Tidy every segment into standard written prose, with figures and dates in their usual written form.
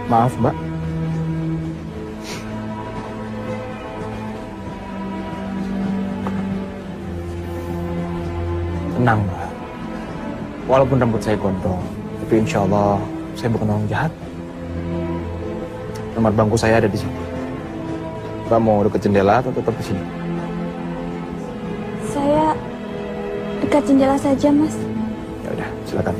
Maaf, Mbak. Tenang, Mbak. Walaupun rambut saya gondrong, tapi insya Allah saya bukan orang jahat. Nomor bangku saya ada di sini. Mbak mau dekat jendela atau tetap di sini? Saya dekat jendela saja, Mas. Ya udah, silakan.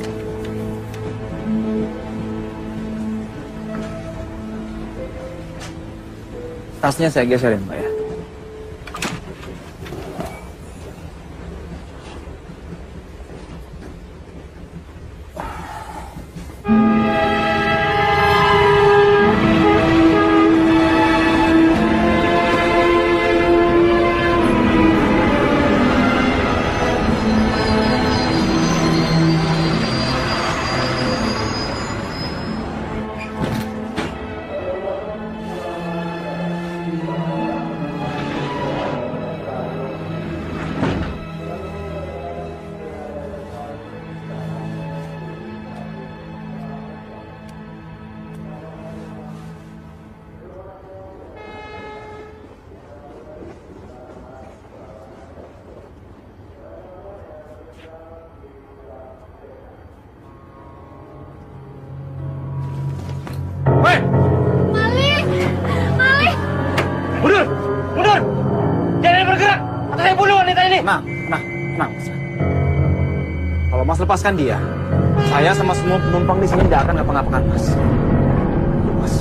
Tasnya saya geserin, Mbak ya. Kalau Mas lepaskan dia, saya sama semua penumpang di sini tidak akan ngapa-ngapakan Mas. Mas.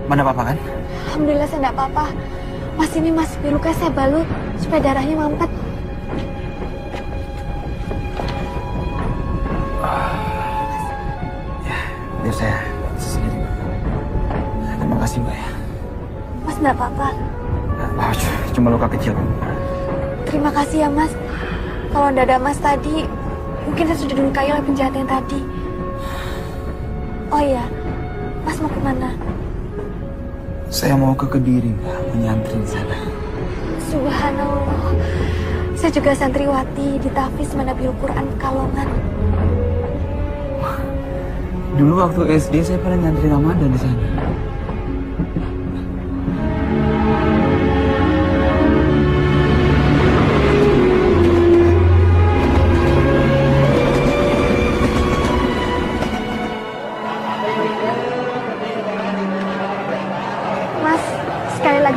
Mana apa-apa kan? Alhamdulillah saya tidak apa-apa. Mas, ini masih luka, saya balut supaya darahnya mampet. Ya, biar saya sendiri. Terima kasih, Mbak ya. Mas tidak apa-apa. Cuma luka kecil. Terima kasih ya, Mas. Kalau tidak ada Mas tadi, mungkin saya sudah dilukai oleh penjahat yang tadi. Oh iya, Mas mau kemana? Saya mau ke Kediri, Mbak, menyantri di sana. Subhanallah. Saya juga santriwati di Tahfiz Manabiul Quran Pekalongan. Dulu waktu SD saya pernah nyantri Ramadan di sana.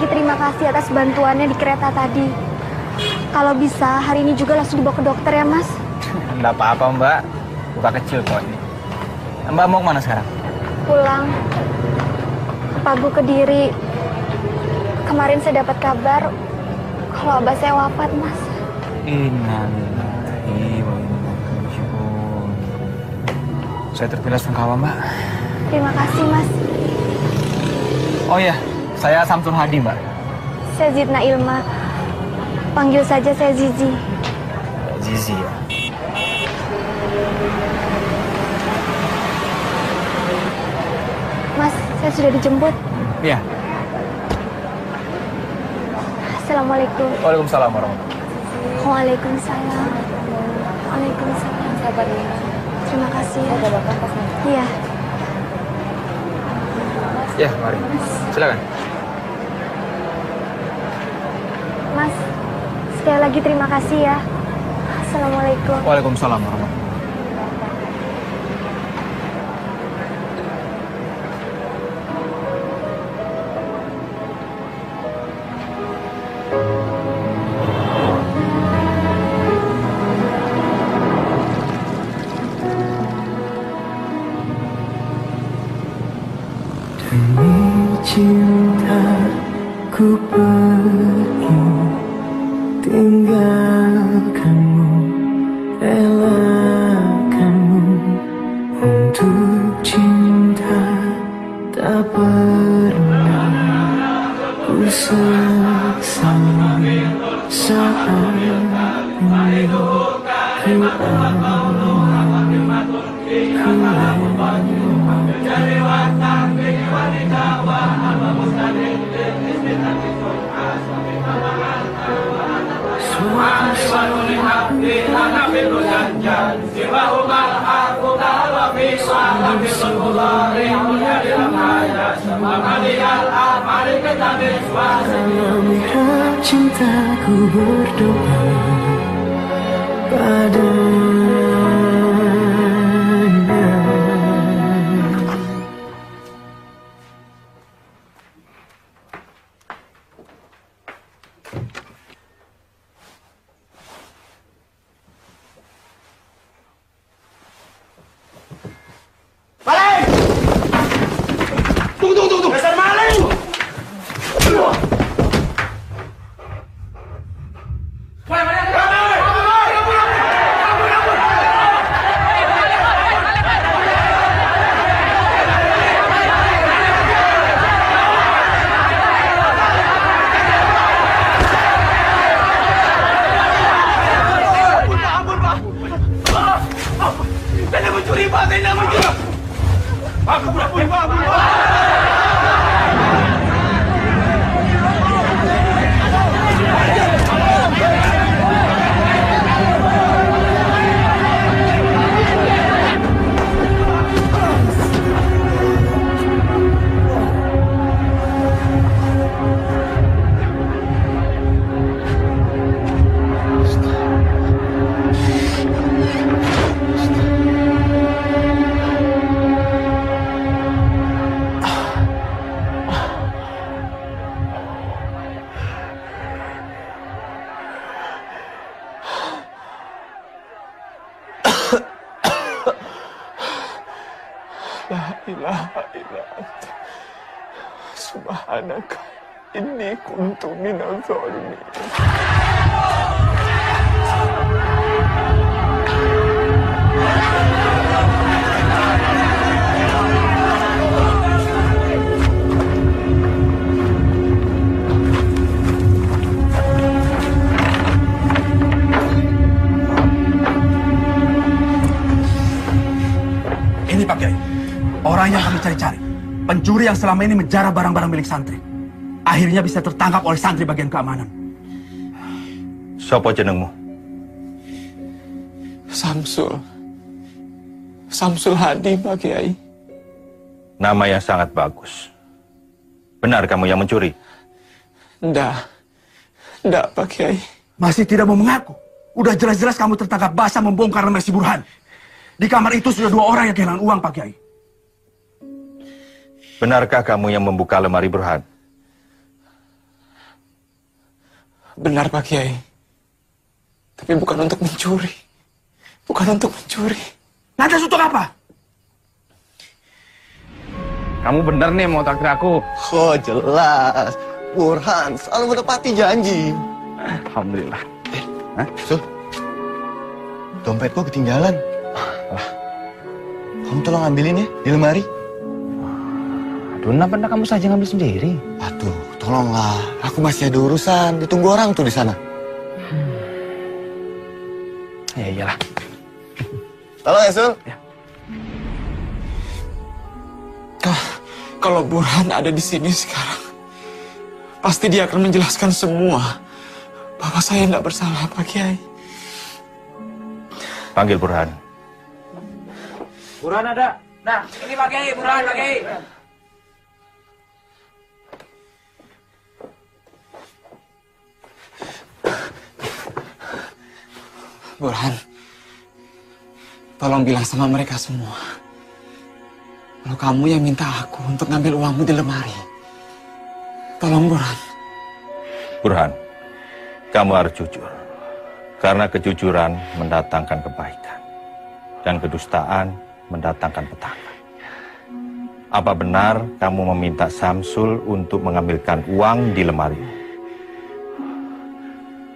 Terima kasih atas bantuannya di kereta tadi. Kalau bisa, hari ini juga langsung dibawa ke dokter ya, Mas? Enggak apa-apa, Mbak. Luka kecil kok ini. Mbak mau kemana sekarang? Pulang. Ke Pagu Kediri. Kemarin saya dapat kabar kalau abah saya wafat, Mas. Innalillahi wa inna ilaihi raji'un. Saya terpilah sungkawa, Mbak. Terima kasih, Mas. Oh iya, saya Samsul Hadi, Mbak. Saya Zidna Ilma. Panggil saja saya Zizi. Zizi ya. Mas, saya sudah dijemput. Iya. Assalamualaikum. Waalaikumsalam warahmatullahi. Waalaikumsalam. Waalaikumsalam. Sabar ya. Terima kasih ya. Ada bapak pas nanti. Iya. Ya, mari. Silakan. Mas, sekali lagi terima kasih ya. Assalamualaikum. Waalaikumsalam warahmatullahi. Demi cintaku pergi tinggalkanmu, relakanmu untuk cinta tak pernah Dalam mihrab cintaku berdoa padanya. Maling! Tunggu! Dasar maling! La ilaha illa anta subhanaka inni kuntu minadh dhalimin. Ini Pak Kiai, orang yang kami cari-cari. Pencuri yang selama ini menjarah barang-barang milik santri. Akhirnya bisa tertangkap oleh santri bagian keamanan. Sopo jenengmu? Samsul Hadi, Pak Kiai. Nama yang sangat bagus. Benar kamu yang mencuri? Ndak, Pak Kiai. Masih tidak mau mengaku. Udah jelas-jelas kamu tertangkap basah membongkar lemari si Burhan. Di kamar itu sudah 2 orang yang kehilangan uang, Pak Kiai. Benarkah kamu yang membuka lemari Burhan? Benar, Pak Kiai. Tapi bukan untuk mencuri. Lantas untuk apa? Kamu bener nih mau traktir aku? Oh jelas, Burhan selalu menepati janji. Alhamdulillah. Sul, dompetku ketinggalan. Kamu tolong ambilin ya di lemari. Aduh, kenapa kamu saja ngambil sendiri? Aduh, tolonglah. Aku masih ada urusan. Ditunggu orang tuh di sana. Ya iyalah. Tolong ya, Sul. Ya. Kalau Burhan ada di sini sekarang, pasti dia akan menjelaskan semua bahwa saya tidak bersalah, Pak Kiai. Panggil Burhan. Burhan ada. Nah, ini Pak Kiai, Burhan, Pak Kiai. Burhan, tolong bilang sama mereka semua. Kalau kamu yang minta aku untuk ngambil uangmu di lemari. Tolong, Burhan. Burhan, kamu harus jujur. Karena kejujuran mendatangkan kebaikan. Dan kedustaan mendatangkan petaka. Apa benar kamu meminta Samsul untuk mengambilkan uang di lemari?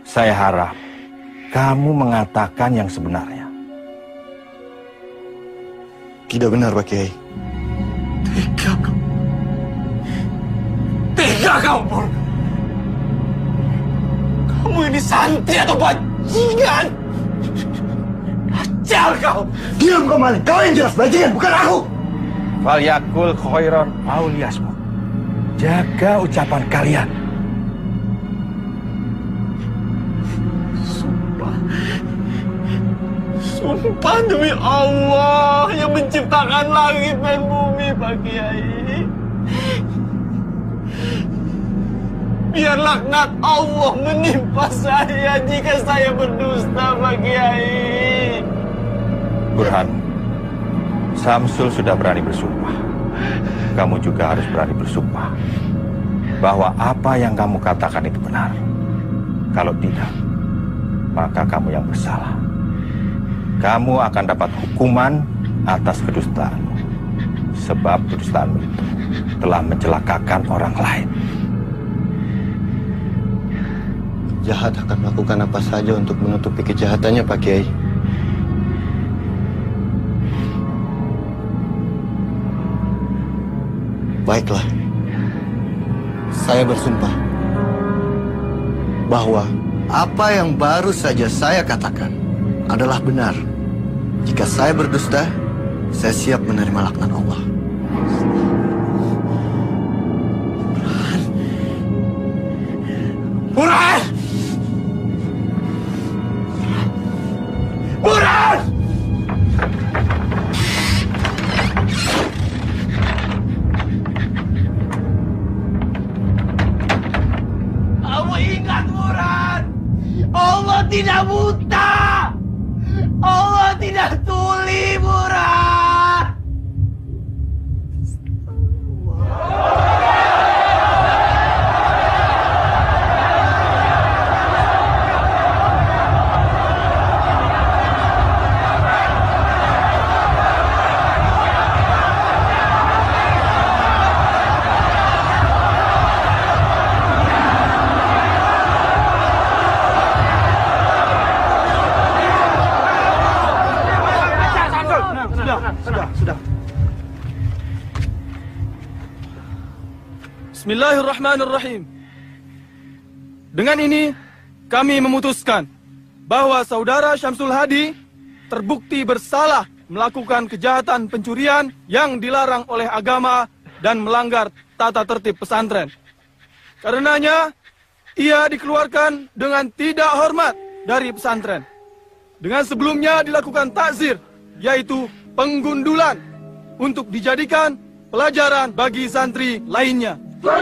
Saya harap kamu mengatakan yang sebenarnya. Tidak benar, Pak Kiai. Tega kamu, Burhan. Kamu ini santri atau bajingan? Dajjal kau! Diam kau Malik, kau yang jelas bajingan, bukan aku! Falyakul khairan aw liyasmut. Jaga ucapan kalian. Sumpah demi Allah yang menciptakan langit dan bumi, Pak Kiai. Biar laknat Allah menimpa saya jika saya berdusta, Pak Kiai. Burhan, Samsul sudah berani bersumpah. Kamu juga harus berani bersumpah bahwa apa yang kamu katakan itu benar. Kalau tidak, maka kamu yang bersalah. Kamu akan dapat hukuman atas kedustaanmu. Sebab kedustaanmu itu telah mencelakakan orang lain. Jahat akan melakukan apa saja untuk menutupi kejahatannya, Pak Kiai. Baiklah, saya bersumpah bahwa apa yang baru saja saya katakan adalah benar. Jika saya berdusta, saya siap menerima laknat Allah. Burhan! Burhan! Kamu ingat, Burhan? Allah tidak buta! Allah tidak tuli, Burhan! Sudah. Bismillahirrahmanirrahim. Dengan ini, kami memutuskan bahwa saudara Syamsul Hadi terbukti bersalah melakukan kejahatan pencurian yang dilarang oleh agama dan melanggar tata tertib pesantren. Karenanya, ia dikeluarkan dengan tidak hormat dari pesantren. Dengan sebelumnya dilakukan takzir, yaitu penggundulan, untuk dijadikan pelajaran bagi santri lainnya. Sudah,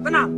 tenang.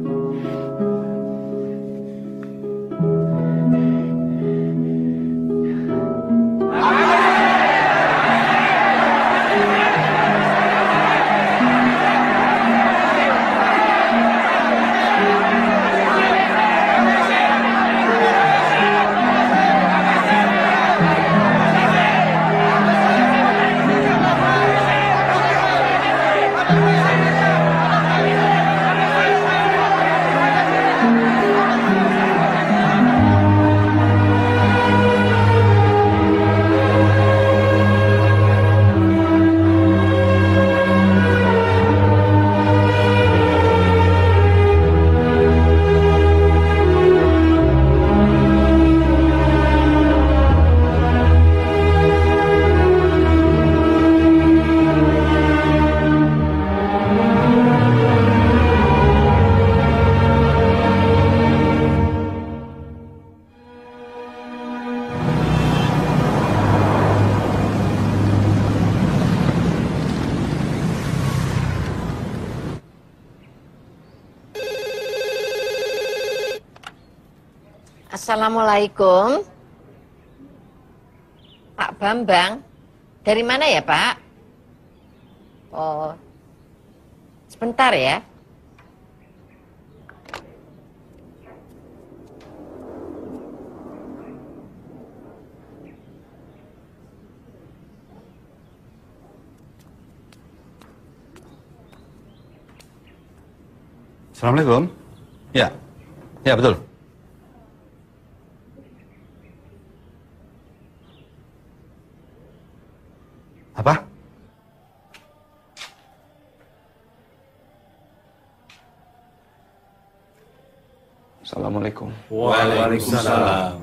Assalamualaikum. Pak Bambang. Dari mana ya, Pak? Oh. Sebentar ya. Assalamualaikum. Ya. Ya, betul. Apa? Assalamualaikum. Assalamualaikum. Waalaikumsalam.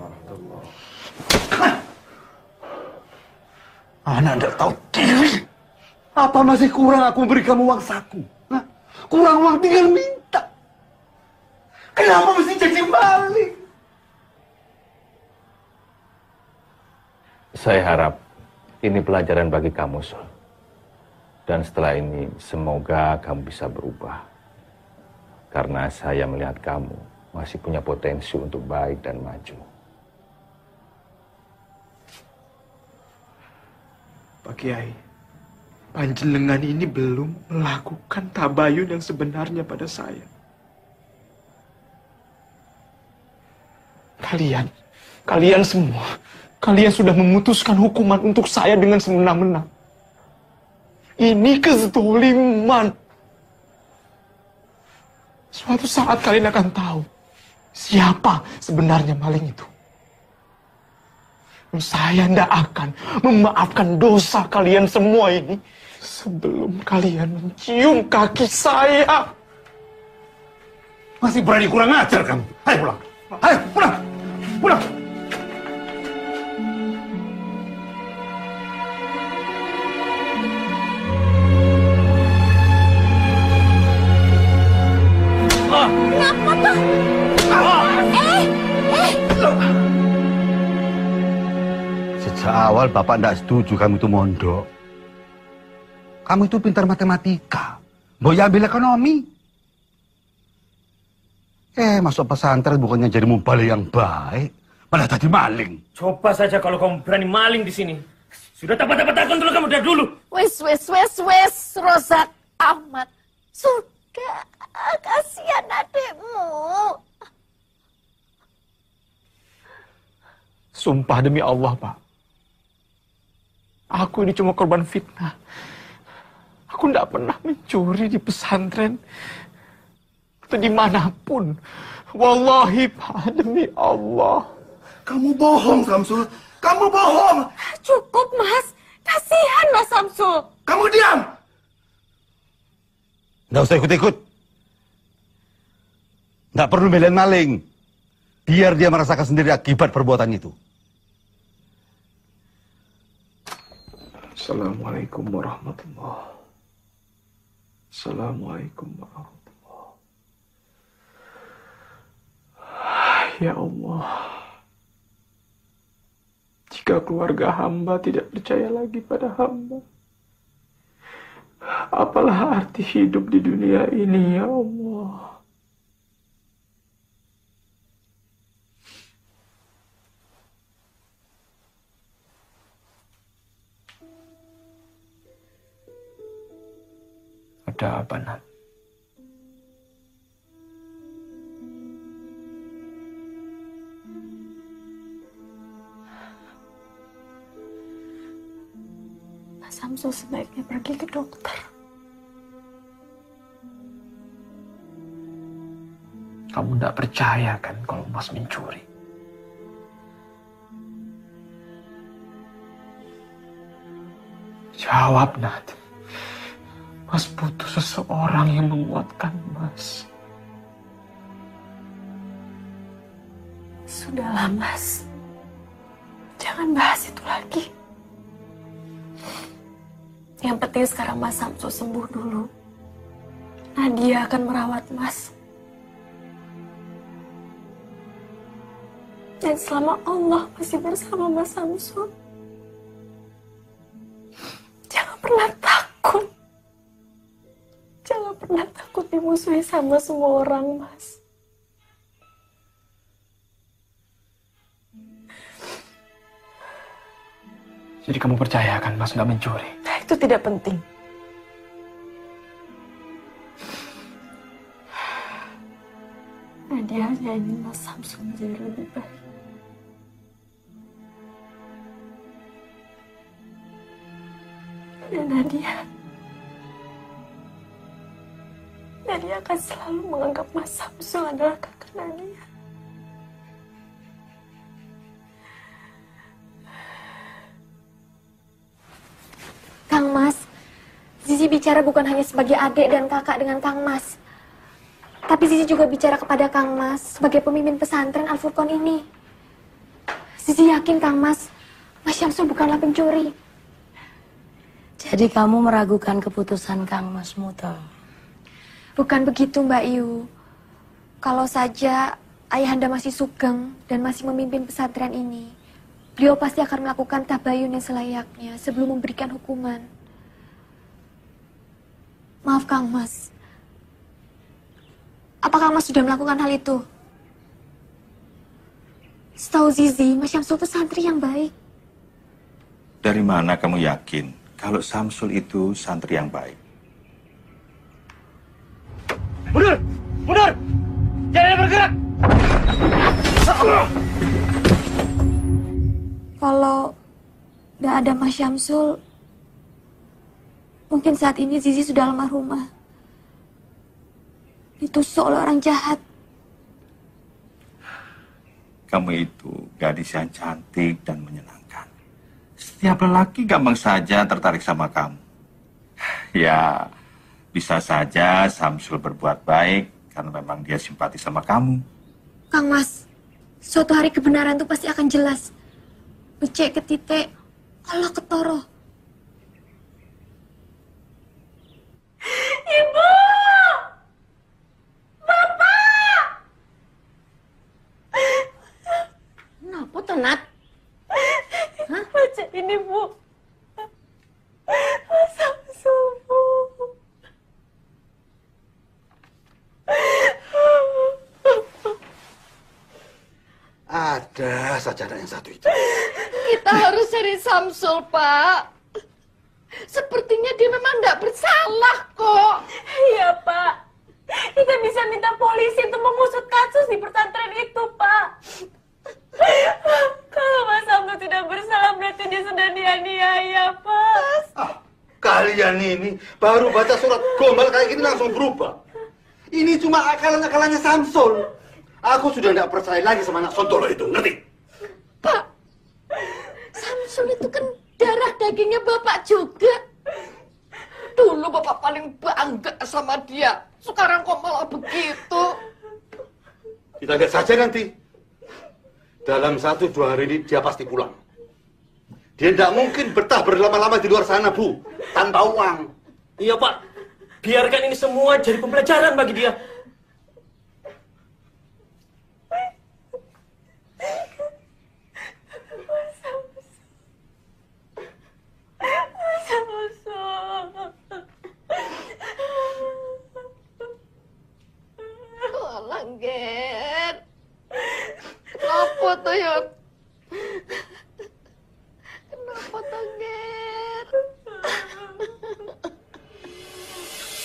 Anak tidak tahu diri. Apa masih kurang aku beri kamu uang saku? Hah? Kurang uang tinggal minta. Kenapa mesti jadi maling? Saya harap ini pelajaran bagi kamu, Sul. Dan setelah ini semoga kamu bisa berubah. Karena saya melihat kamu masih punya potensi untuk baik dan maju. Pak Kiai, panjenengan ini belum melakukan tabayun yang sebenarnya pada saya. Kalian semua, kalian sudah memutuskan hukuman untuk saya dengan semena-mena. Ini kezaliman. Suatu saat kalian akan tahu siapa sebenarnya maling itu. Saya tidak akan memaafkan dosa kalian semua ini sebelum kalian mencium kaki saya. Masih berani kurang ajar kamu. Ayo pulang. Ayo pulang. Pulang. Ngapa tuh? Sejak awal Bapak tidak setuju kamu itu mondok. Kamu itu pintar matematika. Mau ambil ekonomi. Masuk pesantren bukannya jadi mubalik yang baik. Malah tadi maling. Coba saja kalau kamu berani maling di sini. Sudah dapat takon dulu kamu dari dulu. Wes, Rozak Ahmad. Sudah, kasihan adikmu. Sumpah demi Allah, Pak. Aku ini cuma korban fitnah. Aku tidak pernah mencuri di pesantren. Atau dimanapun. Wallahi, Pak, demi Allah. Kamu bohong, Samsul. Kamu bohong. Cukup, Mas. Kasihan Mas Samsul. Kamu diam. Nggak usah ikut-ikut. Nggak perlu belain maling. Biar dia merasakan sendiri akibat perbuatan itu. Assalamualaikum warahmatullahi. Assalamualaikum warahmatullahi. Ya Allah. Jika keluarga hamba tidak percaya lagi pada hamba, apalah arti hidup di dunia ini, ya Allah. Ada apa, Nat? Mas Samsul sebaiknya pergi ke dokter. Kamu tidak percaya kan kalau Mas mencuri? Jawab, Nat. Mas butuh seseorang yang menguatkan Mas. Sudahlah, Mas. Jangan bahas itu lagi. Yang penting sekarang Mas Samsul sembuh dulu. Nadia akan merawat Mas. Dan selama Allah masih bersama Mas Samsul, jangan pernah takut. Jangan pernah takut dimusuhi sama semua orang, Mas. Jadi kamu percaya kan Mas nggak mencuri? Nah, itu tidak penting. Nadia hanya ingin Mas Samsul menjadi lebih baik. Dan Nadia akan selalu menganggap Mas Samsul adalah kakak Nadia. Kang Mas, Zizi bicara bukan hanya sebagai adik dan kakak dengan Kang Mas, tapi Tapi Zizi juga bicara kepada Kang Mas sebagai pemimpin pesantren Al-Furqan ini. Zizi yakin Kang Mas Syamsul bukanlah pencuri. Jadi kamu meragukan keputusan Kang Mas Muto? Bukan begitu Mbak Yu. Kalau saja Ayahanda masih sugeng dan masih memimpin pesantren ini, beliau pasti akan melakukan tabayun yang selayaknya sebelum memberikan hukuman. Maaf Kang Mas. Apa Kang Mas sudah melakukan hal itu? Setahu Zizi, Mas Syamsul itu santri yang baik. Dari mana kamu yakin kalau Syamsul itu santri yang baik? Mundur! Mundur! Jangan bergerak! Kalau tidak ada Mas Syamsul, mungkin saat ini Zizi sudah almarhumah. Ditusuk oleh orang jahat. Kamu itu gadis yang cantik dan menyenangkan. Setiap lelaki gampang saja tertarik sama kamu. Ya, bisa saja Syamsul berbuat baik karena memang dia simpati sama kamu. Kang Mas, suatu hari kebenaran itu pasti akan jelas. Becek ke titik, Allah ketoro. Ibu! Bapak! Kenapa tuh, Nat? Hah? Baca ini, Bu. Syamsul, Bu. Ada sajadah yang satu itu. Kita harus cari Syamsul, Pak. Sepertinya dia memang tidak bersalah kok. Iya, Pak. Kita bisa minta polisi untuk mengusut kasus di pesantren itu, Pak. Kalau Mas Syamsul tidak bersalah, berarti dia sudah dianiaya, Pak. Kalian ini baru baca surat gombal kayak gini langsung berubah. Ini cuma akalan-akalannya Syamsul. Aku sudah tidak percaya lagi sama anak sontolo itu, ngerti? Pak, Syamsul itu kan darah dagingnya Bapak juga. Dulu Bapak paling bangga sama dia. Sekarang kok malah begitu? Kita lihat saja nanti. Dalam 1-2 hari ini dia pasti pulang. Dia tidak mungkin betah berlama-lama di luar sana, Bu. Tanpa uang. Iya, Pak. Biarkan ini semua jadi pembelajaran bagi dia. Langgen. Kenapa tuh, Yot? Kenapa tuh, Ger?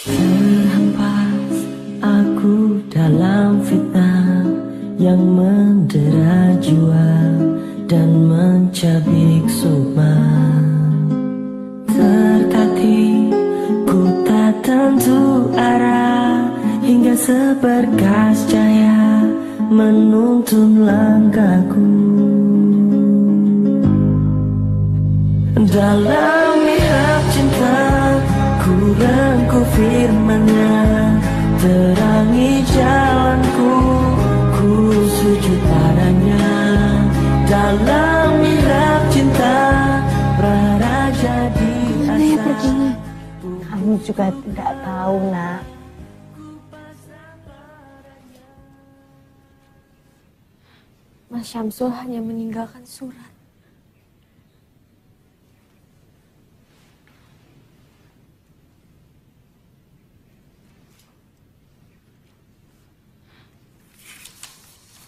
Terhempas aku dalam fitnah yang mendera jiwa dan mencabik sukma. Tertatih ku tak tentu arah hingga seberkas cahaya menuntun langkahku. Dalam mihrab cinta ku rengkuh firman-Nya, terangi jalanku, ku sujud padanya. Dalam mihrab cinta praraja di atas. Kamu juga tidak tahu, Nak. Mas Syamsul hanya meninggalkan surat.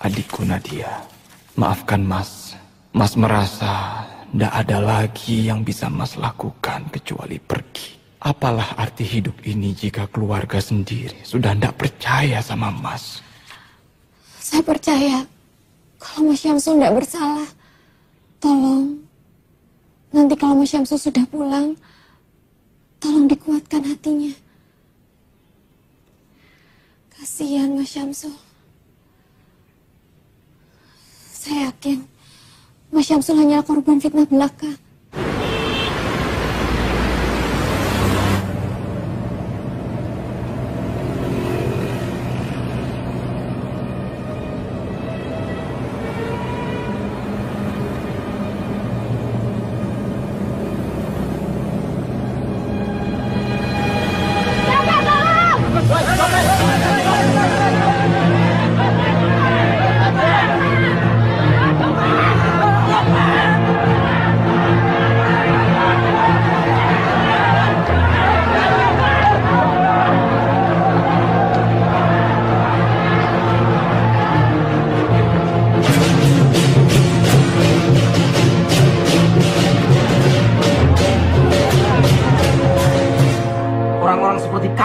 Adikku Nadia, maafkan Mas. Mas merasa tidak ada lagi yang bisa Mas lakukan kecuali pergi. Apalah arti hidup ini jika keluarga sendiri sudah tidak percaya sama Mas? Saya percaya kalau Mas Syamsul tidak bersalah. Tolong, nanti kalau Mas Syamsul sudah pulang, tolong dikuatkan hatinya. Kasihan Mas Syamsul. Saya yakin Mas Syamsul hanyalah korban fitnah belaka.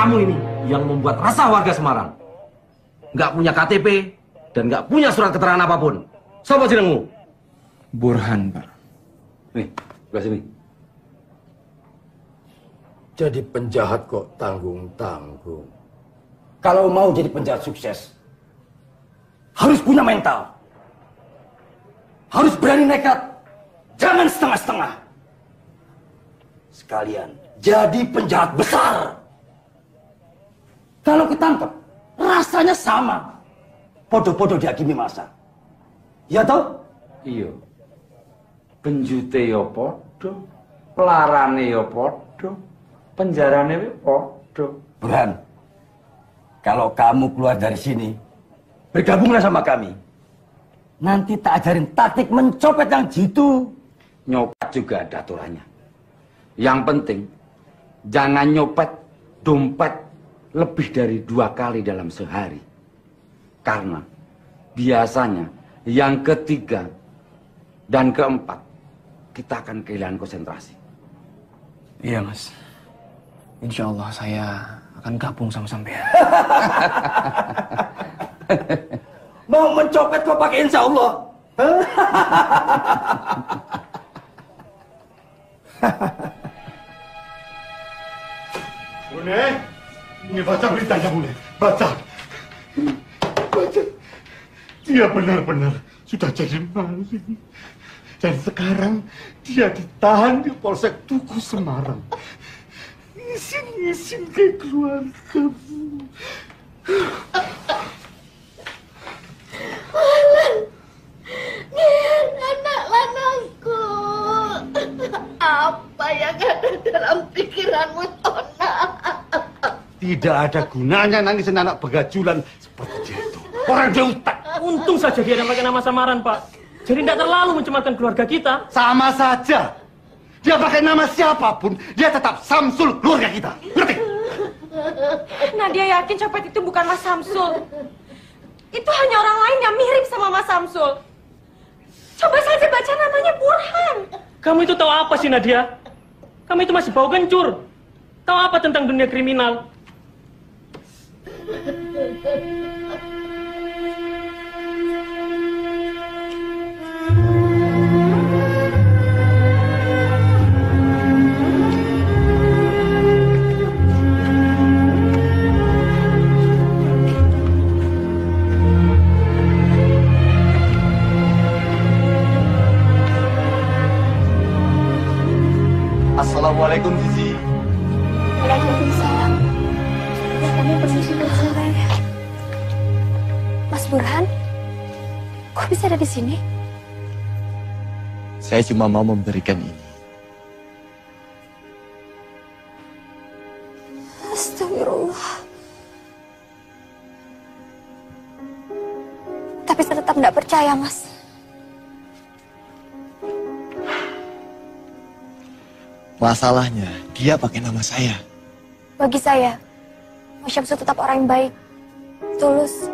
kamu ini yang membuat resah warga Semarang. Nggak punya KTP dan nggak punya surat keterangan apapun. Siapa jenengmu? Burhan, Pak. Nih, sebelah sini. Jadi penjahat kok tanggung-tanggung. Kalau mau jadi penjahat sukses, harus punya mental. Harus berani nekat. Jangan setengah-setengah. Sekalian jadi penjahat besar. Kalau ketangkep, rasanya sama. Podo-podo dihakimi masa. Ya toh? Iya. Penjute yo podo, pelarane yo podo, penjarane yo podo. Burhan, kalau kamu keluar dari sini, bergabunglah sama kami. Nanti tak ajarin taktik mencopet yang jitu. Nyopet juga ada aturannya. Yang penting, jangan nyopet dompet lebih dari 2 kali dalam sehari. Karena biasanya yang ketiga dan keempat, kita akan kehilangan konsentrasi. Iya, Mas. Insya Allah saya akan gabung sama sampean. Mau mencopet kok pakai insya Allah? Bune, ini baca beritanya Bune, baca. Baca. Dia benar-benar sudah jadi maling. Dan sekarang dia ditahan di Polsek Tugu Semarang. Isin ke keluargamu. Alan, Nian, anak lanangku. Apa yang ada dalam pikiranmu, Tona? Tidak ada gunanya nangisin anak begajulan seperti dia itu. Orang dia utak. Untung saja dia pakai nama samaran, Pak. Jadi tidak terlalu mencemarkan keluarga kita. Sama saja. Dia pakai nama siapapun, dia tetap Samsul keluarga kita. Ngerti? Nadia yakin copet itu bukan Mas Samsul. Itu hanya orang lain yang mirip sama Mas Samsul. Coba saja baca namanya Burhan. Kamu itu tahu apa sih, Nadia? Kamu itu masih bau kencur. Tahu apa tentang dunia kriminal? Assalamualaikum, Zizi. Waalaikumsalam. Ya, kami permisi bercerai. Mas Burhan, kok bisa ada di sini? Saya cuma mau memberikan ini. Astagfirullah. Tapi saya tetap tidak percaya, Mas. Masalahnya, dia pakai nama saya. Bagi saya, Mas Syamsul tetap orang yang baik, tulus,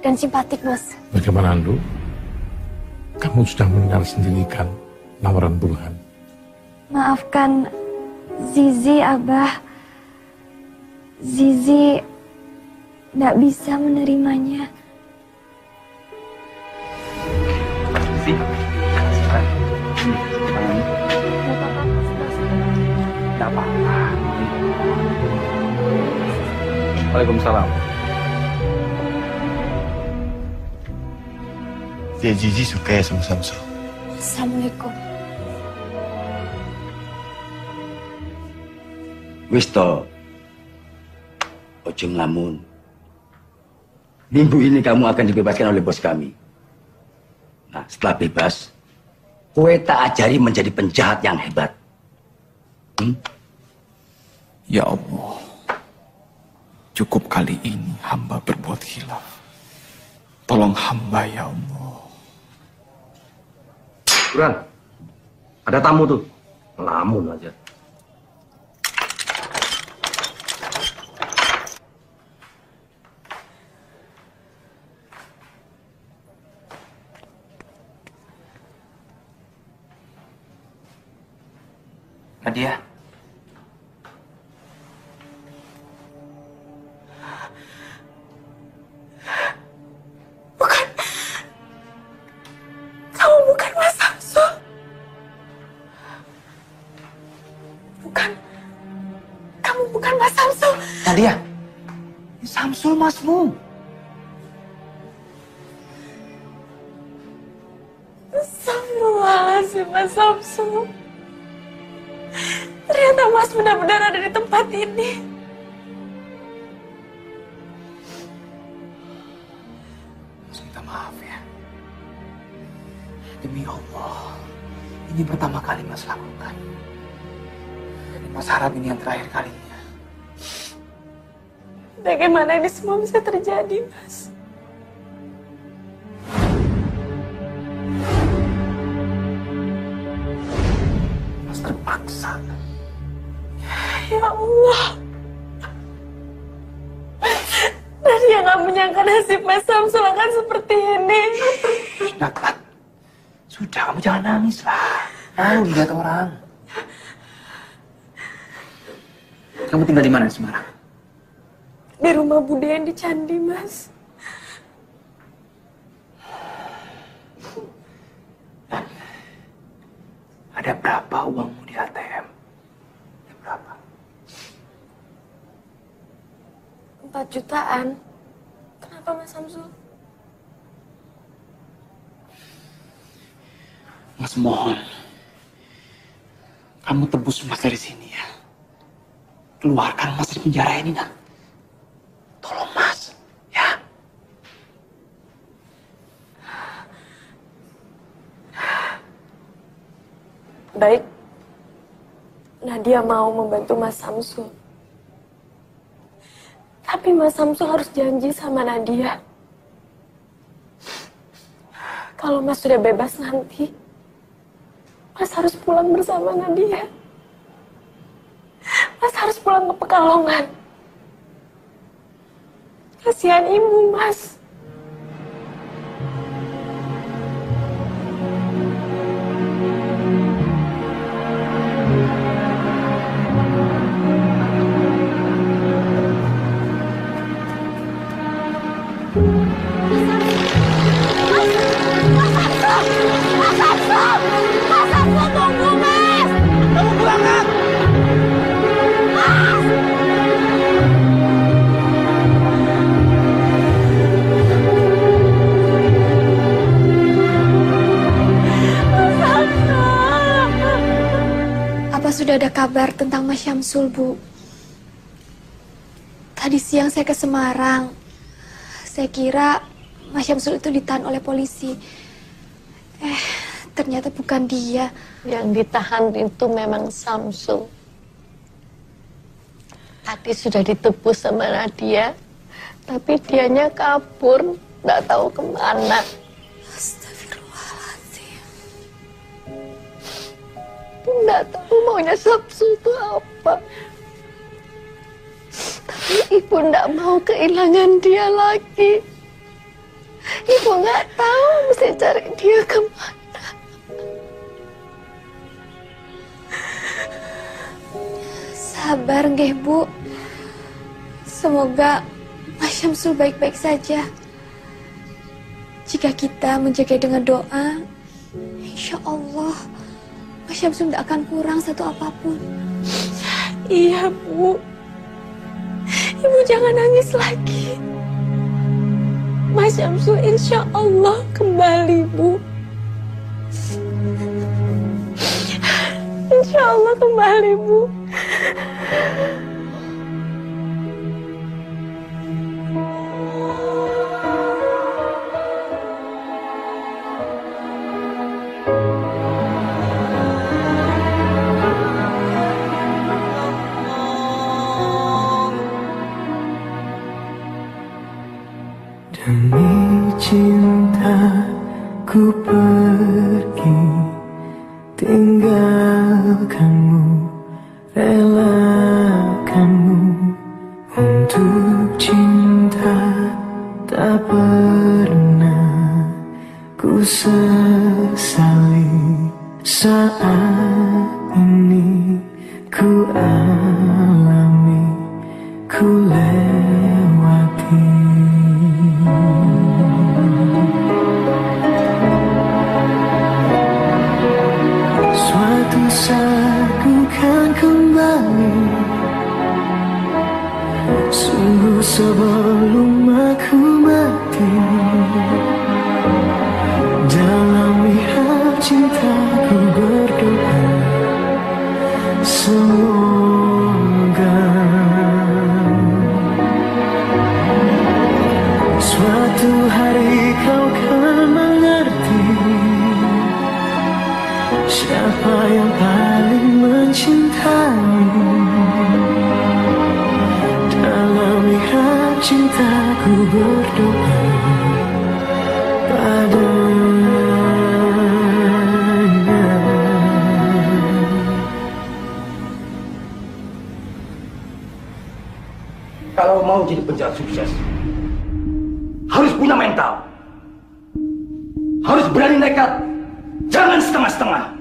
dan simpatik, Mas. Bagaimana, Andu? Kamu sudah mendengar sendiri kan lamaran Burhan? Maafkan Zizi, Abah. Zizi tidak bisa menerimanya. Tidak apa-apa. Waalaikumsalam. Si Zizi suka ya sama Samsul. Assalamualaikum. Wis to. Ojo ngelamun. Minggu ini kamu akan dibebaskan oleh bos kami. Nah, setelah bebas, kowe tak ajari menjadi penjahat yang hebat. Ya Allah, cukup kali ini hamba berbuat khilaf. Tolong hamba ya Allah. Burhan, ada tamu tuh. Lamun aja. Nadia. bukan Mas Samsul. Nadia, ini Samsul masmu. Astagfirullahaladzim, Mas Samsul. Ternyata Mas benar-benar ada di tempat ini. Mas minta maaf ya. Demi Allah, ini pertama kali Mas lakukan. Dan Mas harap ini yang terakhir kalinya. Bagaimana ini semua bisa terjadi, Mas? Mas terpaksa. Ya Allah. Nadia nggak menyangka nasib Mas Samsul akan seperti ini. Sudah, sudah, kamu jangan nangis lah. Malu lihat orang. Kamu tinggal di mana di Semarang? Di rumah Bude yang di Candi, Mas. Ada berapa uangmu di ATM? Ada berapa? 4 jutaan. Kenapa, Mas Samsul? Mas mohon, kamu tebus Mas dari sini ya. Keluarkan Mas dari penjara ini, nak. Tolong Mas, ya. Baik. Nadia mau membantu Mas Samsul. Tapi Mas Samsul harus janji sama Nadia. Kalau Mas sudah bebas nanti, Mas harus pulang bersama Nadia. Mas harus pulang ke Pekalongan. Kasihan ibu, Mas. Apa sudah ada kabar tentang Mas Syamsul, Bu? Tadi siang saya ke Semarang. Saya kira Mas Syamsul itu ditahan oleh polisi. Ternyata bukan dia. Yang ditahan itu memang Syamsul. Tadi sudah ditebus sama Nadia, tapi dianya kabur, nggak tahu kemana. Nggak tahu maunya Syamsul itu apa. Tapi ibu nggak mau kehilangan dia lagi. Ibu nggak tahu mesti cari dia kemana. Sabar nggih, Bu. Semoga Mas Syamsul baik-baik saja. Jika kita menjaga dengan doa, insya Allah Mas Syamsul tidak akan kurang satu apapun. Iya, Bu. Ibu jangan nangis lagi. Mas Syamsul insya Allah kembali, Bu. Insya Allah kembali, Bu. Demi cinta ku pergi, tinggalkanmu, relakanmu. Untuk cinta tak pernah ku sesali. Saat ini ku alami, ku lewati. Suatu saat ku kan kembali Tunggu sebelum aku mati, dalam mihab cintaku berdoa, semoga suatu hari kau kan mengerti siapa yang paling mencintaimu. Dalam mihab cintaku berdoa padanya. Kalau mau jadi penjahat sukses, harus punya mental. Harus berani nekat, jangan setengah-setengah.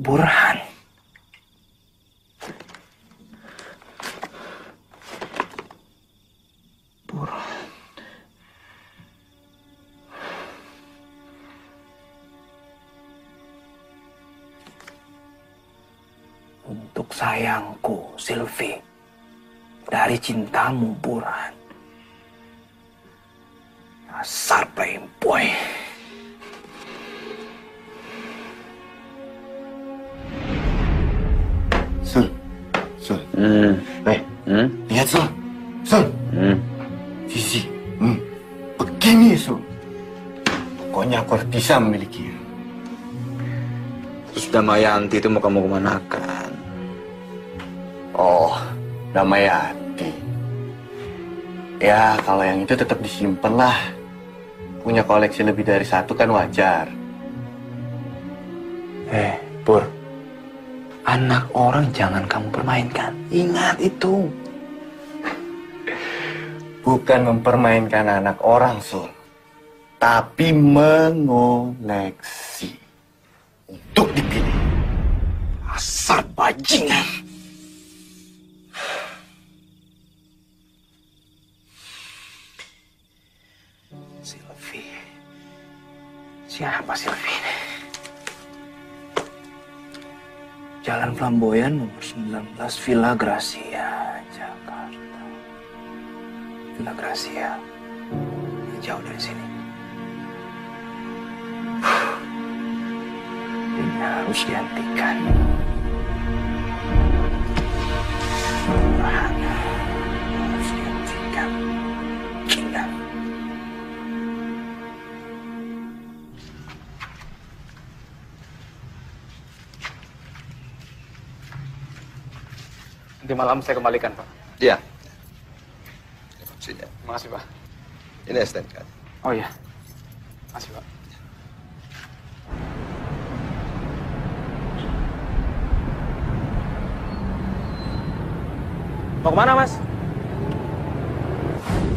Burhan. Burhan. Untuk sayangku, Sylvie. Dari cintamu, Burhan. Dasar playboy. Sul. Lihat Sul. Sul. Sisi. Begini Sul. Pokoknya aku harus bisa memilikinya. Terus Damayanti itu mau kamu kemanakan? Oh, Damayanti. Ya, kalau yang itu tetap disimpan lah. Punya koleksi lebih dari satu kan wajar. Pur. Anak orang jangan kamu permainkan. Ingat itu. Bukan mempermainkan anak orang, Sul. Tapi mengoleksi. Untuk dipilih. Asal bajingan. Sylvie. Siapa Sylvie ini? Jalan Flamboyan nomor 19, Villa Gracia, Jakarta. Villa Gracia. Jauh dari sini. Ini harus dihentikan. Burhan harus dihentikan. Ingat, Nanti malam saya kembalikan, Pak. Iya. Ini vaksinnya. Makasih, Pak. Ini STNK. Oh iya. Makasih, Pak. Mau kemana, Mas?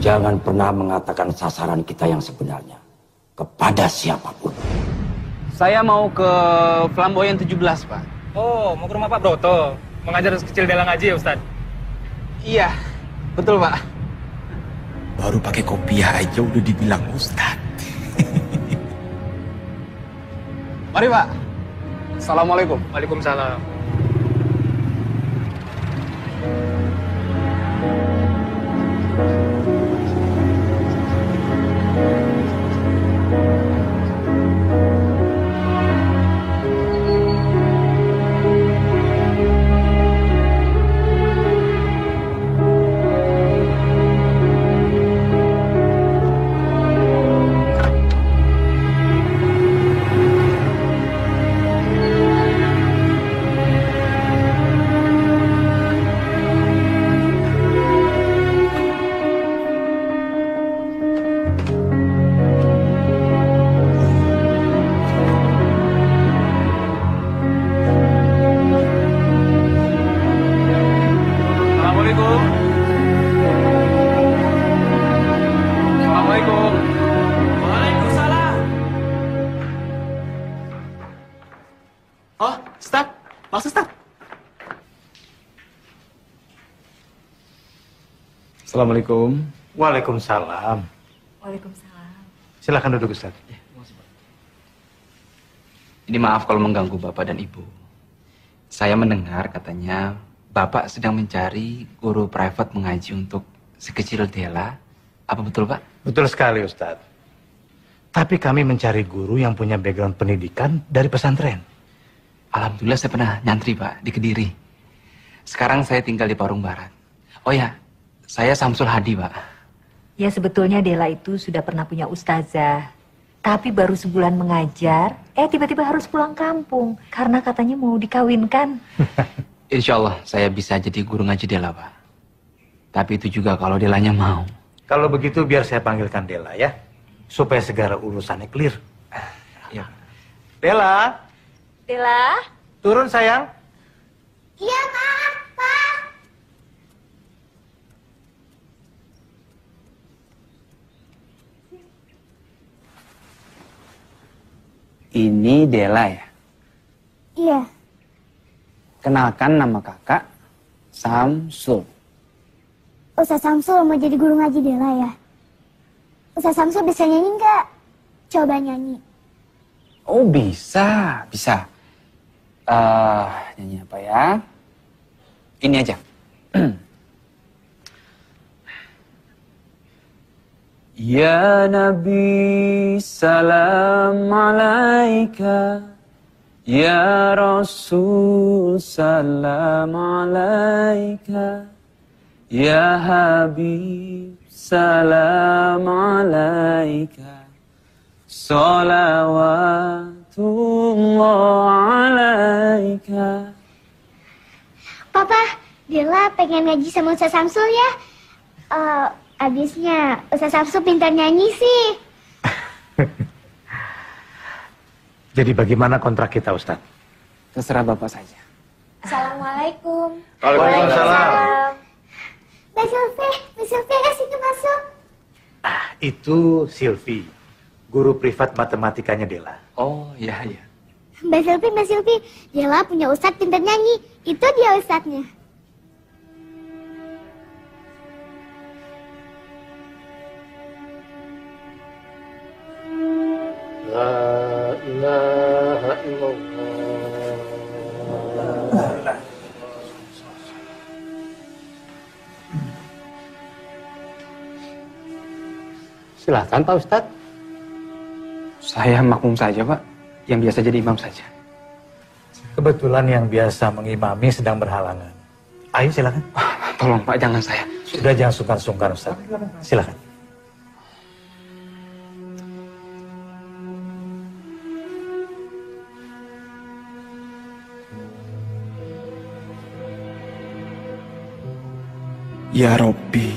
Jangan pernah mengatakan sasaran kita yang sebenarnya kepada siapapun. Saya mau ke Flamboyan 17, Pak. Oh, mau ke rumah Pak Broto. Mengajar kecil Dela ngaji ya, Ustaz? Iya, betul, Pak. Baru pakai kopiah aja udah dibilang Ustadz. Mari, Pak. Assalamualaikum. Waalaikumsalam. Assalamualaikum. Assalamualaikum. Waalaikumsalam. Oh, Ustaz. Mas Ustaz. Assalamualaikum. Waalaikumsalam. Waalaikumsalam. Silakan duduk, Ustaz. Ini maaf kalau mengganggu Bapak dan Ibu. Saya mendengar katanya Bapak sedang mencari guru private mengaji untuk si kecil Dela. Apa betul, Pak? Betul sekali, Ustaz. Tapi kami mencari guru yang punya background pendidikan dari pesantren. Alhamdulillah saya pernah nyantri, Pak, di Kediri. Sekarang saya tinggal di Parung Barat. Oh ya, saya Samsul Hadi, Pak. Ya sebetulnya Dela itu sudah pernah punya ustazah. Tapi baru sebulan mengajar, tiba-tiba harus pulang kampung. Karena katanya mau dikawinkan. Insya Allah saya bisa jadi guru ngaji Dela, Pak. Tapi itu juga kalau Delanya mau. Kalau begitu biar saya panggilkan Dela ya. Supaya segala urusannya clear. Ya. Dela, Dela? turun sayang. Iya, Pak. Ini Dela ya? Iya. Kenalkan nama kakak, Samsul. Ustaz Samsul mau jadi guru ngaji Dela ya? Ustaz Samsul bisa nyanyi nggak? Coba nyanyi. Oh bisa, bisa. Nyanyi apa ya? Ini aja. Ya Nabi salam alaika, ya Rasul salam alaika, ya Habib salam alaika, salawatullah alaika. Papa, Dela pengen ngaji sama Ustaz Samsul ya? Abisnya Ustaz Samsul pintar nyanyi sih. Jadi bagaimana kontrak kita, Ustaz? Terserah Bapak saja. Assalamualaikum. Waalaikumsalam. Mbak Sylvie ya sini masuk. Itu Silvi, guru privat matematikanya Dela. Oh iya iya. Mbak Sylvie, Dela punya ustadz pintar nyanyi. Itu dia ustadznya. La ilaha illallah. Silakan Pak Ustadz. Saya makmum saja, Pak. Yang biasa jadi imam saja. Kebetulan yang biasa mengimami sedang berhalangan. Ayo silakan. Tolong Pak, jangan saya. Sudah jangan sungkan-sungkan Ustaz. Silakan. Ya Robbi,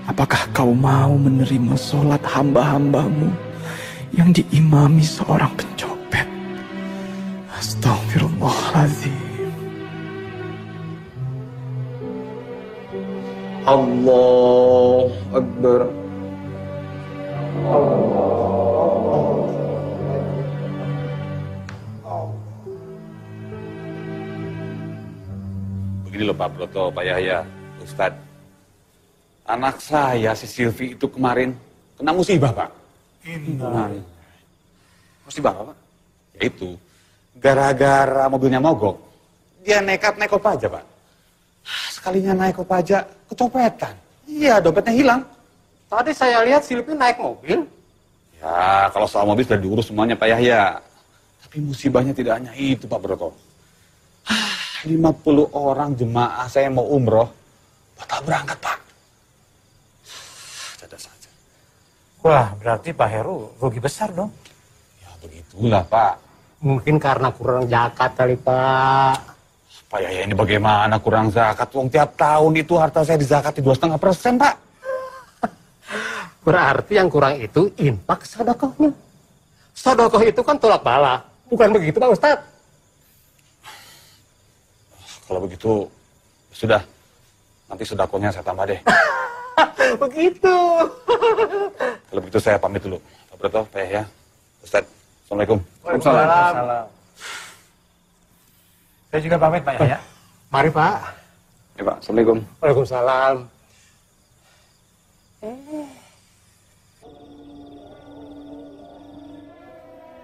apakah kau mau menerima sholat hamba-hambamu yang diimami seorang pencopet? Astagfirullahaladzim. Allahu Akbar. Begini loh Pak Broto, Pak Yahya, Ustadz. Anak saya si Silvi itu kemarin kena musibah Pak. Kemarin. Musibah apa Pak? Yaitu gara-gara mobilnya mogok, dia nekat naik Kopaja Pak. Sekalinya naik Kopaja, kecopetan. Iya, dompetnya hilang. Tadi saya lihat Silvi naik mobil. Ya, kalau soal mobil sudah diurus semuanya Pak Yahya. Tapi musibahnya tidak hanya itu Pak Broto. 50 orang jemaah saya mau umroh, batal berangkat Pak. Cadas saja. Wah, berarti Pak Heru rugi besar dong. Ya begitulah Pak. Mungkin karena kurang zakat kali Pak. Pak Yahya ini bagaimana kurang zakat? Wong tiap tahun itu harta saya dizakati 2,5% Pak. Berarti yang kurang itu infak sedekahnya. Sedekah itu kan tolak bala. Bukan begitu Pak Ustadz? Kalau begitu, sudah. Nanti sedekahnya saya tambah deh. Begitu. Kalau begitu saya pamit dulu. Pak Broto, Pak Yahya, Ustadz. Assalamualaikum. Waalaikumsalam. Saya juga pamit Pak Yahya. Mari Pak. Ya Pak, Assalamualaikum. Waalaikumsalam.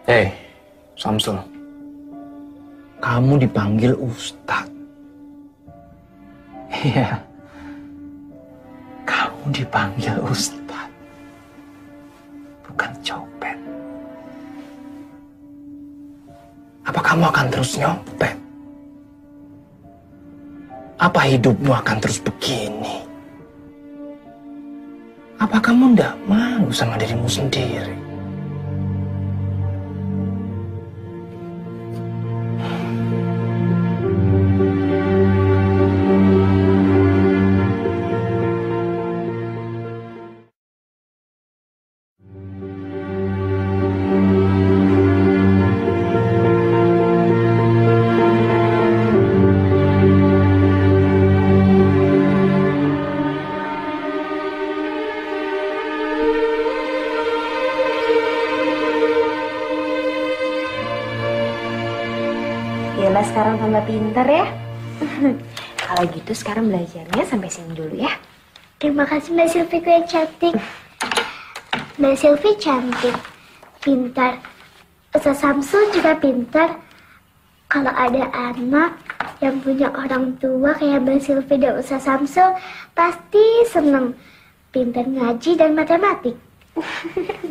Hei, Samsul. Kamu dipanggil Ustadz. Iya. Kamu dipanggil Ustadz. Bukan copet. Apa kamu akan terus nyopet? Apa hidupmu akan terus begini? Apa kamu ndak malu sama dirimu sendiri? Yalah sekarang tambah pintar ya. Kalau gitu sekarang belajarnya sampai sini dulu ya. Terima kasih Mbak Silviku yang cantik. Mbak Silvi cantik, pintar. Ustaz Samsul juga pintar. Kalau ada anak yang punya orang tua kayak Mbak Silvi dan Ustaz Samsul, pasti seneng. Pintar ngaji dan matematik.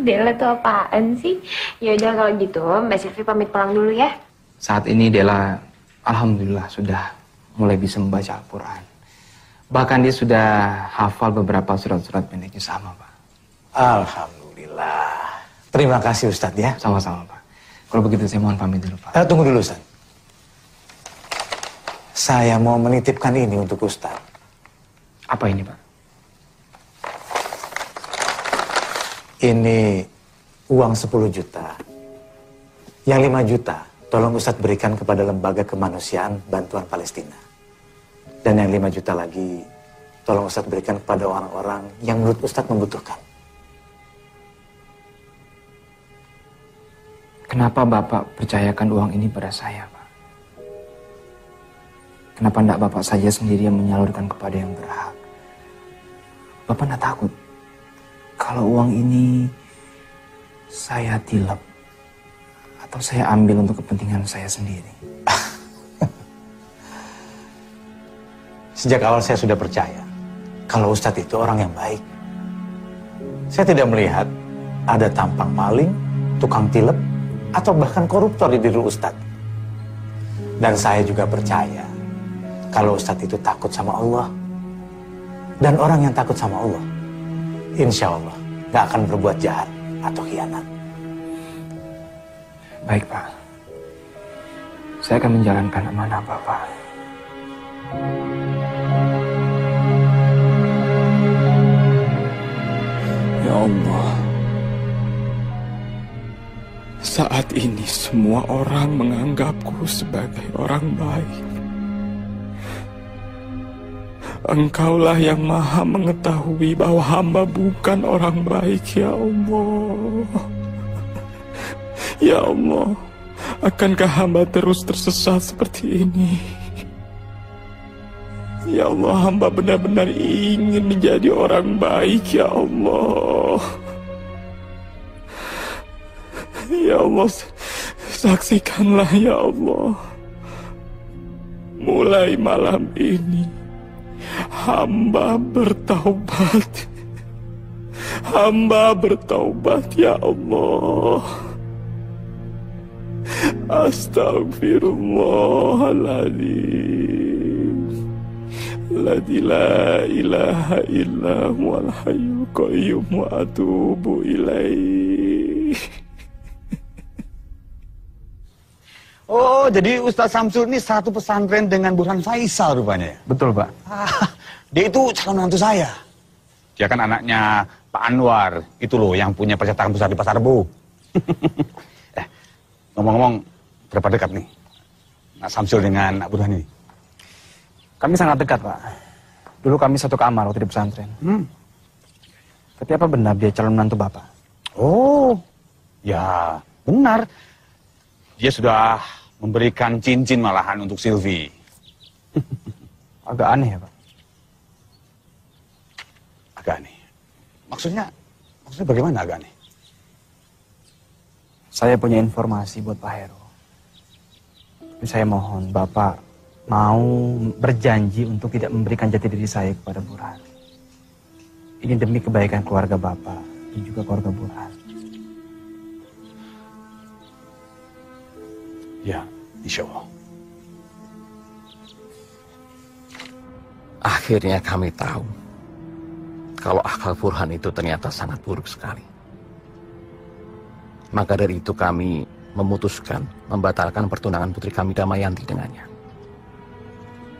Dela tuh apaan sih? Ya udah kalau gitu Mbak Silvi pamit pulang dulu ya. Saat ini Dela, alhamdulillah sudah mulai bisa membaca Al-Quran. Bahkan dia sudah hafal beberapa surat-surat pendeknya sama, Pak. Alhamdulillah. Terima kasih Ustadz ya. Sama-sama, Pak. Kalau begitu saya mohon pamit dulu, Pak. Tunggu dulu, Ustadz. Saya mau menitipkan ini untuk Ustadz. Apa ini, Pak? Ini uang 10 juta. Yang 5 juta, tolong Ustadz berikan kepada Lembaga Kemanusiaan Bantuan Palestina. Dan yang 5 juta lagi, tolong Ustadz berikan kepada orang-orang yang menurut Ustadz membutuhkan. Kenapa Bapak percayakan uang ini pada saya, Pak? Kenapa tidak Bapak saja sendiri yang menyalurkan kepada yang berhak? Bapak tidak takut kalau uang ini saya tilep atau saya ambil untuk kepentingan saya sendiri? Sejak awal saya sudah percaya kalau Ustadz itu orang yang baik. Saya tidak melihat ada tampang maling, tukang tilep, atau bahkan koruptor di diri Ustadz. Dan saya juga percaya kalau Ustadz itu takut sama Allah. Dan orang yang takut sama Allah, insya Allah gak akan berbuat jahat atau khianat. Baik, Pak. Saya akan menjalankan amanah Bapak. Semua orang menganggapku sebagai orang baik. Engkaulah yang maha mengetahui bahwa hamba bukan orang baik, ya Allah. Ya Allah, akankah hamba terus tersesat seperti ini? Ya Allah, hamba benar-benar ingin menjadi orang baik, ya Allah. Ya Allah, saksikanlah ya Allah. Mulai malam ini, hamba bertaubat. Hamba bertaubat ya Allah. Astaghfirullahaladzim. Alladzi la ilaha illa huwal hayyul qayyum wa atubu ilaih. Oh, jadi Ustaz Samsul ini satu pesantren dengan Burhan Faisal rupanya ya? Betul, Pak. Dia itu calon mantu saya. Dia kan anaknya Pak Anwar. Itu loh yang punya percetakan besar di Pasar Rebo. Ngomong-ngomong, berapa dekat nih Nak Samsul dengan Nak Burhan ini? Kami sangat dekat, Pak. Dulu kami satu kamar waktu di pesantren. Tapi apa benar dia calon menantu Bapak? Oh, ya benar. Dia sudah memberikan cincin malahan untuk Silvi. Agak aneh ya, Pak? Agak aneh. Maksudnya bagaimana agak aneh? Saya punya informasi buat Pak Heru. Tapi saya mohon Bapak mau berjanji untuk tidak memberikan jati diri saya kepada Burhan. Ini demi kebaikan keluarga Bapak dan juga keluarga Burhan. Ya, insya Allah. Akhirnya kami tahu kalau akal Burhan itu ternyata sangat buruk sekali. Maka dari itu kami memutuskan membatalkan pertunangan putri kami Damayanti dengannya.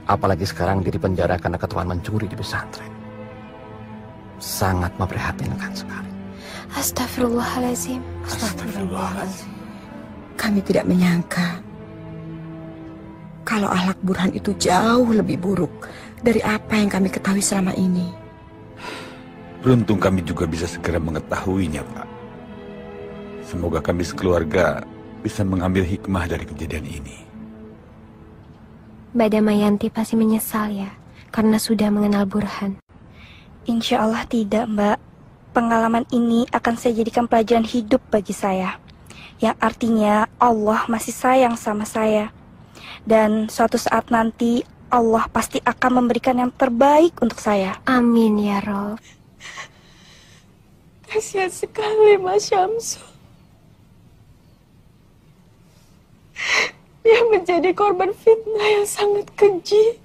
Apalagi sekarang dia dipenjara karena ketuaan mencuri di pesantren. Sangat memprihatinkan sekali. Astagfirullahaladzim. Astagfirullahaladzim. Kami tidak menyangka kalau akhlak Burhan itu jauh lebih buruk dari apa yang kami ketahui selama ini. Beruntung kami juga bisa segera mengetahuinya, Pak. Semoga kami sekeluarga bisa mengambil hikmah dari kejadian ini. Mbak Damayanti pasti menyesal ya, karena sudah mengenal Burhan. Insya Allah tidak, Mbak. Pengalaman ini akan saya jadikan pelajaran hidup bagi saya. Yang artinya Allah masih sayang sama saya. Dan suatu saat nanti Allah pasti akan memberikan yang terbaik untuk saya. Amin ya Rob. Kasihan sekali Mas Syamsul. Dia menjadi korban fitnah yang sangat keji.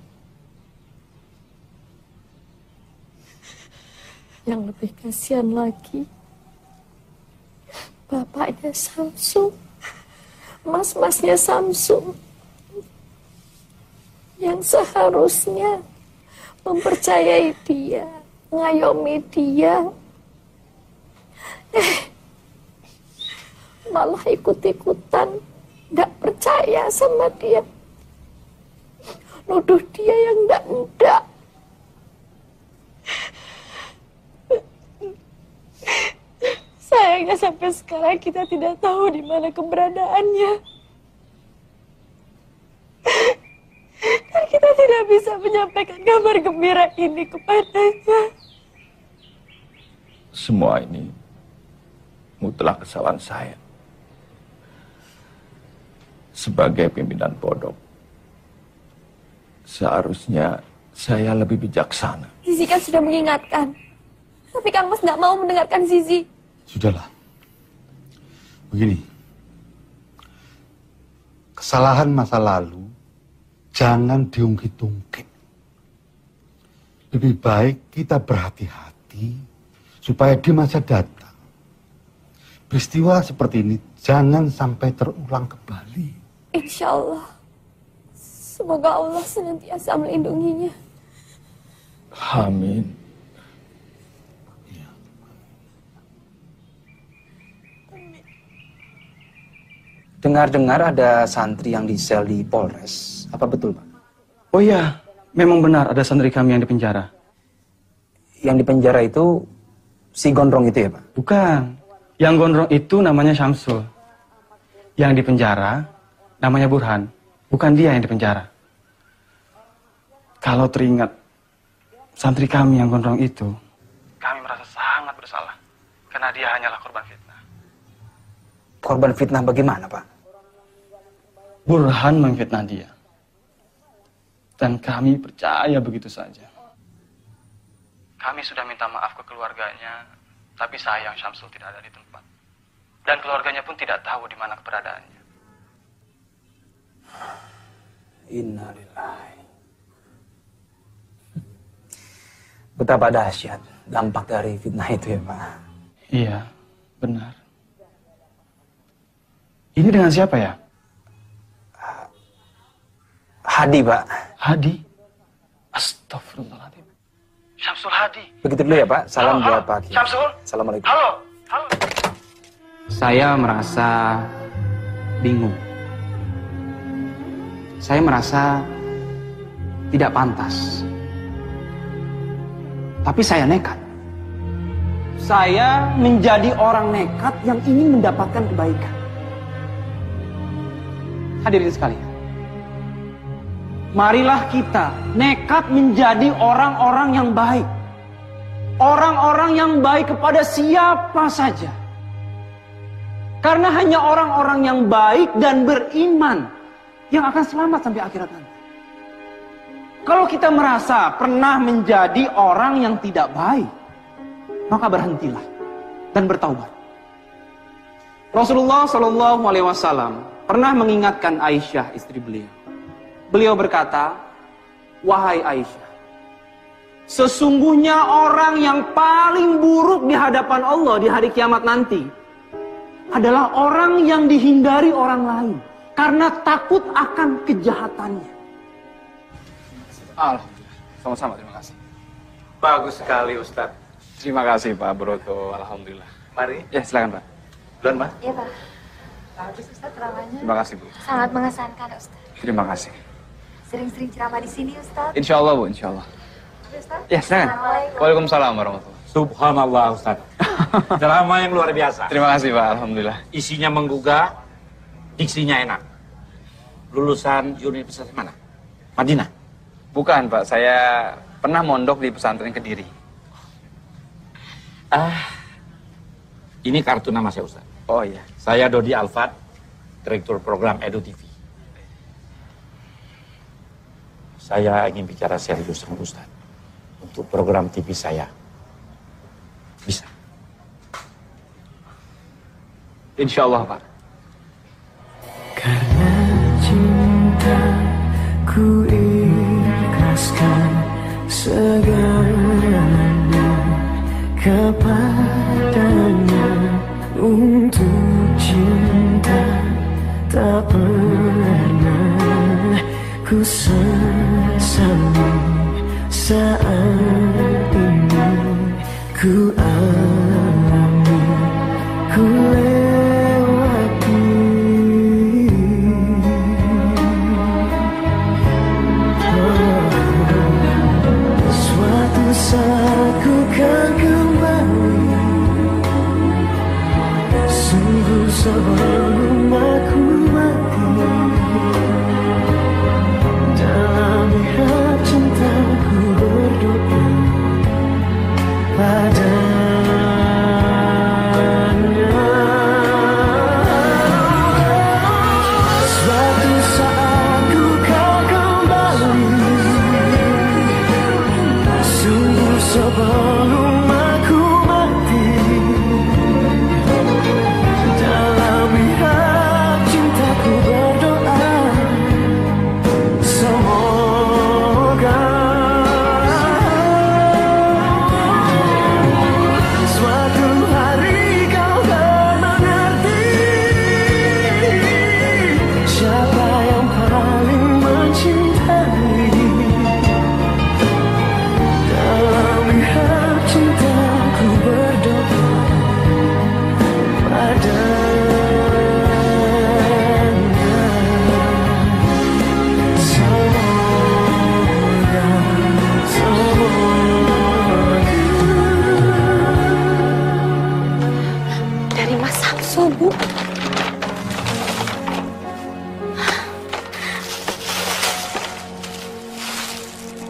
Yang lebih kasihan lagi, bapaknya Samsul, mas-masnya Samsul, yang seharusnya mempercayai dia, mengayomi dia, malah ikut-ikutan, gak percaya sama dia, nuduh dia yang ndak-ndak. Sayangnya sampai sekarang kita tidak tahu di mana keberadaannya. Dan kita tidak bisa menyampaikan kabar gembira ini kepadanya. Semua ini mutlak kesalahan saya. Sebagai pimpinan pondok, seharusnya saya lebih bijaksana. Zizi kan sudah mengingatkan. Tapi Kang Mas nggak mau mendengarkan Zizi. Sudahlah. Begini. Kesalahan masa lalu jangan diungkit-ungkit. Lebih baik kita berhati-hati supaya di masa datang peristiwa seperti ini jangan sampai terulang kembali. Insya Allah. Semoga Allah senantiasa melindunginya. Amin. Dengar-dengar ada santri yang disel di Polres. Apa betul, Pak? Oh iya, memang benar ada santri kami yang dipenjara. Yang dipenjara itu si gondrong itu ya, Pak? Bukan. Yang gondrong itu namanya Syamsul. Yang dipenjara namanya Burhan. Bukan dia yang dipenjara. Kalau teringat santri kami yang gondrong itu, kami merasa sangat bersalah. Karena dia hanyalah korban fitnah. Korban fitnah bagaimana, Pak? Burhan memfitnah dia. Dan kami percaya begitu saja. Kami sudah minta maaf ke keluarganya, tapi sayang Syamsul tidak ada di tempat. Dan keluarganya pun tidak tahu di mana keberadaannya. Innalillahi. Betapa dahsyat dampak dari fitnah itu ya, Pak? Iya, benar. Ini dengan siapa ya? Hadi, Pak. Hadi? Astagfirullahaladzim. Syamsul Hadi. Begitu dulu ya, Pak. Salam buat Pak Kiai. Syamsul. Assalamualaikum. Halo. Saya merasa bingung. Saya merasa tidak pantas. Tapi saya nekat. Saya menjadi orang nekat yang ingin mendapatkan kebaikan. Hadirin sekalian, marilah kita nekat menjadi orang-orang yang baik. Orang-orang yang baik kepada siapa saja. Karena hanya orang-orang yang baik dan beriman yang akan selamat sampai akhirat nanti. Kalau kita merasa pernah menjadi orang yang tidak baik, maka berhentilah dan bertaubat. Rasulullah Shallallahu Alaihi Wasallam pernah mengingatkan Aisyah, istri beliau. Beliau berkata, "Wahai Aisyah, sesungguhnya orang yang paling buruk di hadapan Allah di hari kiamat nanti adalah orang yang dihindari orang lain karena takut akan kejahatannya." Alhamdulillah. Sama-sama, terima kasih. Bagus sekali, Ustadz. Terima kasih, Pak Broto. Alhamdulillah. Mari. Ya, silakan, Pak. Duluan, Pak. Iya, Pak. Bagus, Ustadz, ceramahnya. Terima kasih, Bu. Sangat mengesankan, Ustadz. Terima kasih. Sering-sering ceramah di sini, Ustadz. Insya Allah, Bu. Insya Allah. Ustadz. Ya, silakan. Waalaikumsalam warahmatullahi wabarakatuh. Subhanallah, Ustaz. Ceramah yang luar biasa. Terima kasih, Pak. Alhamdulillah. Isinya menggugah, diksinya enak. Lulusan universitas mana? Madinah? Bukan, Pak. Saya pernah mondok di pesantren Kediri. Ini kartu nama saya, Ustaz. Oh iya. Saya Dodi Alfat, Direktur Program Edu TV. Saya ingin bicara serius sama Ustaz. Untuk program TV saya. Bisa? Insya Allah, Pak. Karena cinta ku ikhlaskan segalanya kepadanya. Untuk cinta tak pernah ku sesali. Saat ini ku alami, ku lewati. Suatu saat ku kan kembali, sungguh sebelum aku mati. Dalam lihat cintaku berdoa padanya. Suatu saat ku kau kembali, sungguh sebelum aku mati. Dalam lihat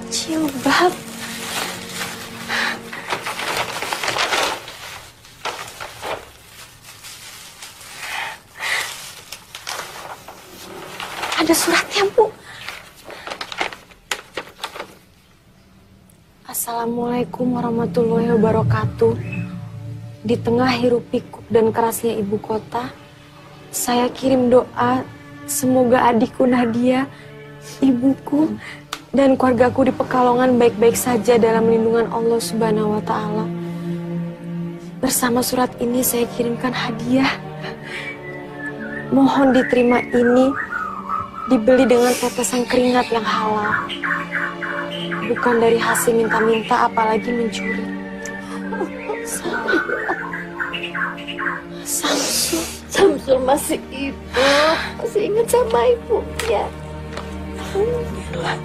Jilbab. Ada suratnya, Bu. Assalamualaikum warahmatullahi wabarakatuh. Di tengah hiruk pikuk dan kerasnya ibu kota, saya kirim doa semoga adikku Nadia, ibuku, dan keluargaku di Pekalongan baik-baik saja dalam lindungan Allah Subhanahu wa Ta'ala. Bersama surat ini saya kirimkan hadiah. Mohon diterima ini, dibeli dengan tetesan keringat yang halal. Bukan dari hasil minta-minta, apalagi mencuri. Samsul. Samsul masih hidup, masih ingat sama ibunya. Alhamdulillah.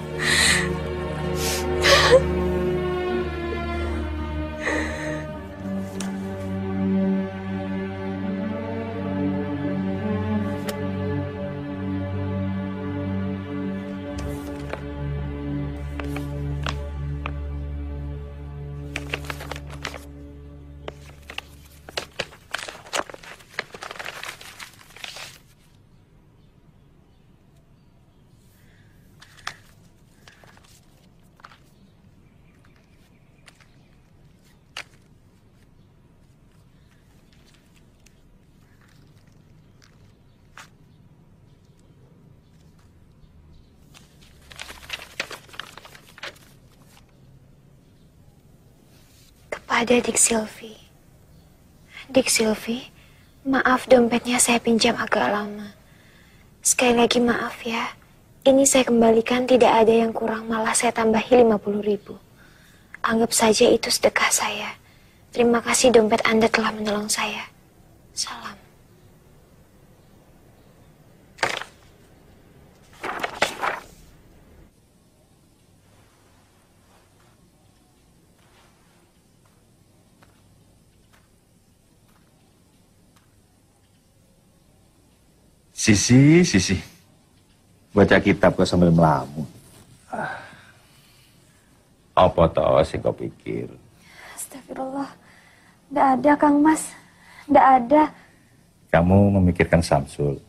Kepada Dik Silvi. Dik Silvi, maaf dompetnya saya pinjam agak lama. Sekali lagi maaf ya. Ini saya kembalikan, tidak ada yang kurang, malah saya tambahi 50.000. Anggap saja itu sedekah saya. Terima kasih dompet Anda telah menolong saya. Salam. Sisi. Baca kitab kok sambil melamun. Apa toh sih kau pikir? Astagfirullah. Nggak ada, Kang Mas. Nggak ada. Kamu memikirkan Samsul.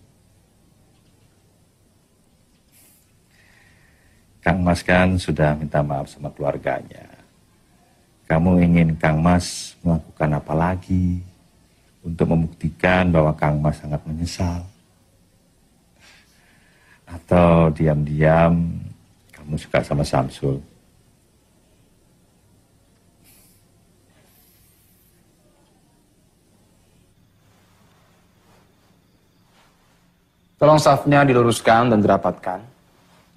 Kang Mas kan sudah minta maaf sama keluarganya. Kamu ingin Kang Mas melakukan apa lagi untuk membuktikan bahwa Kang Mas sangat menyesal? Atau diam-diam kamu suka sama Samsul? Tolong safnya diluruskan dan dirapatkan.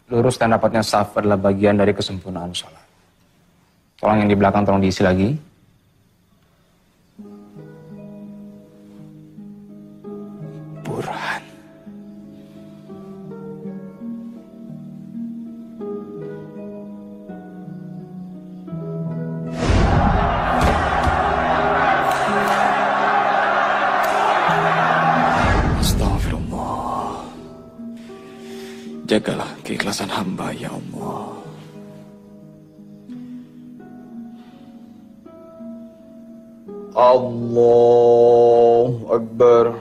Lurus dan rapatnya saf adalah bagian dari kesempurnaan sholat. Tolong yang di belakang tolong diisi lagi. Burhan. Jagalah keikhlasan hamba, ya Allah. Allahu Akbar.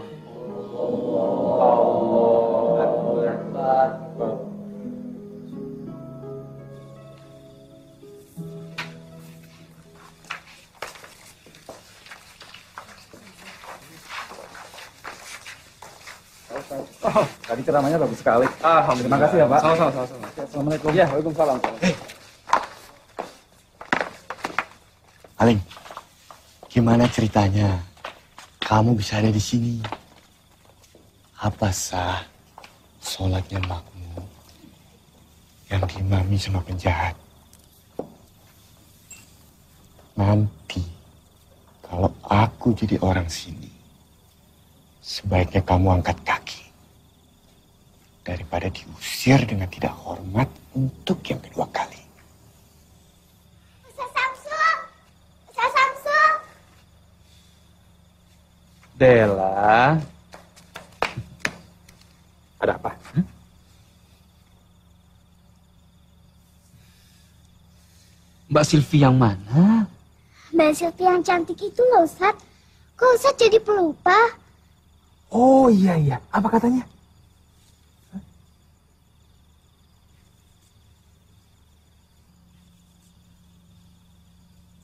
Oh, tadi ceramahnya bagus sekali. Alhamdulillah. Terima kasih ya, Pak. Sama-sama. Assalamualaikum. Ya, waalaikumsalam. Aling, gimana ceritanya? Kamu bisa ada di sini. Apa sah sholatnya makmum yang diimami sama penjahat? Nanti kalau aku jadi orang sini, sebaiknya kamu angkat kaki daripada diusir dengan tidak hormat untuk yang kedua kali. Ustaz Samsul! Ustaz Samsul! Dela. Ada apa? Mbak Silvi yang mana? Mbak Silvi yang cantik itu loh, Ustadz. Kok Ustadz jadi pelupa? Oh iya, apa katanya?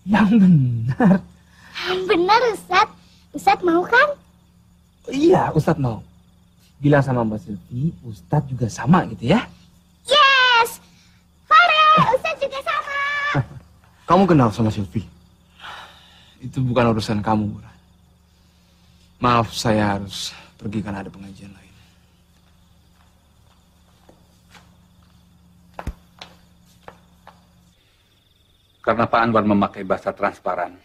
Yang benar. Benar, Ustadz. Ustadz mau kan? Iya, Ustadz mau. Bilang sama Mbak Silvi, Ustadz juga sama gitu ya. Yes! Farel, Ustadz juga sama. Kamu kenal sama Silvi? Itu bukan urusan kamu, Burhan. Maaf, saya harus pergi karena ada pengajian lain. Karena Pak Anwar memakai bahasa transparan,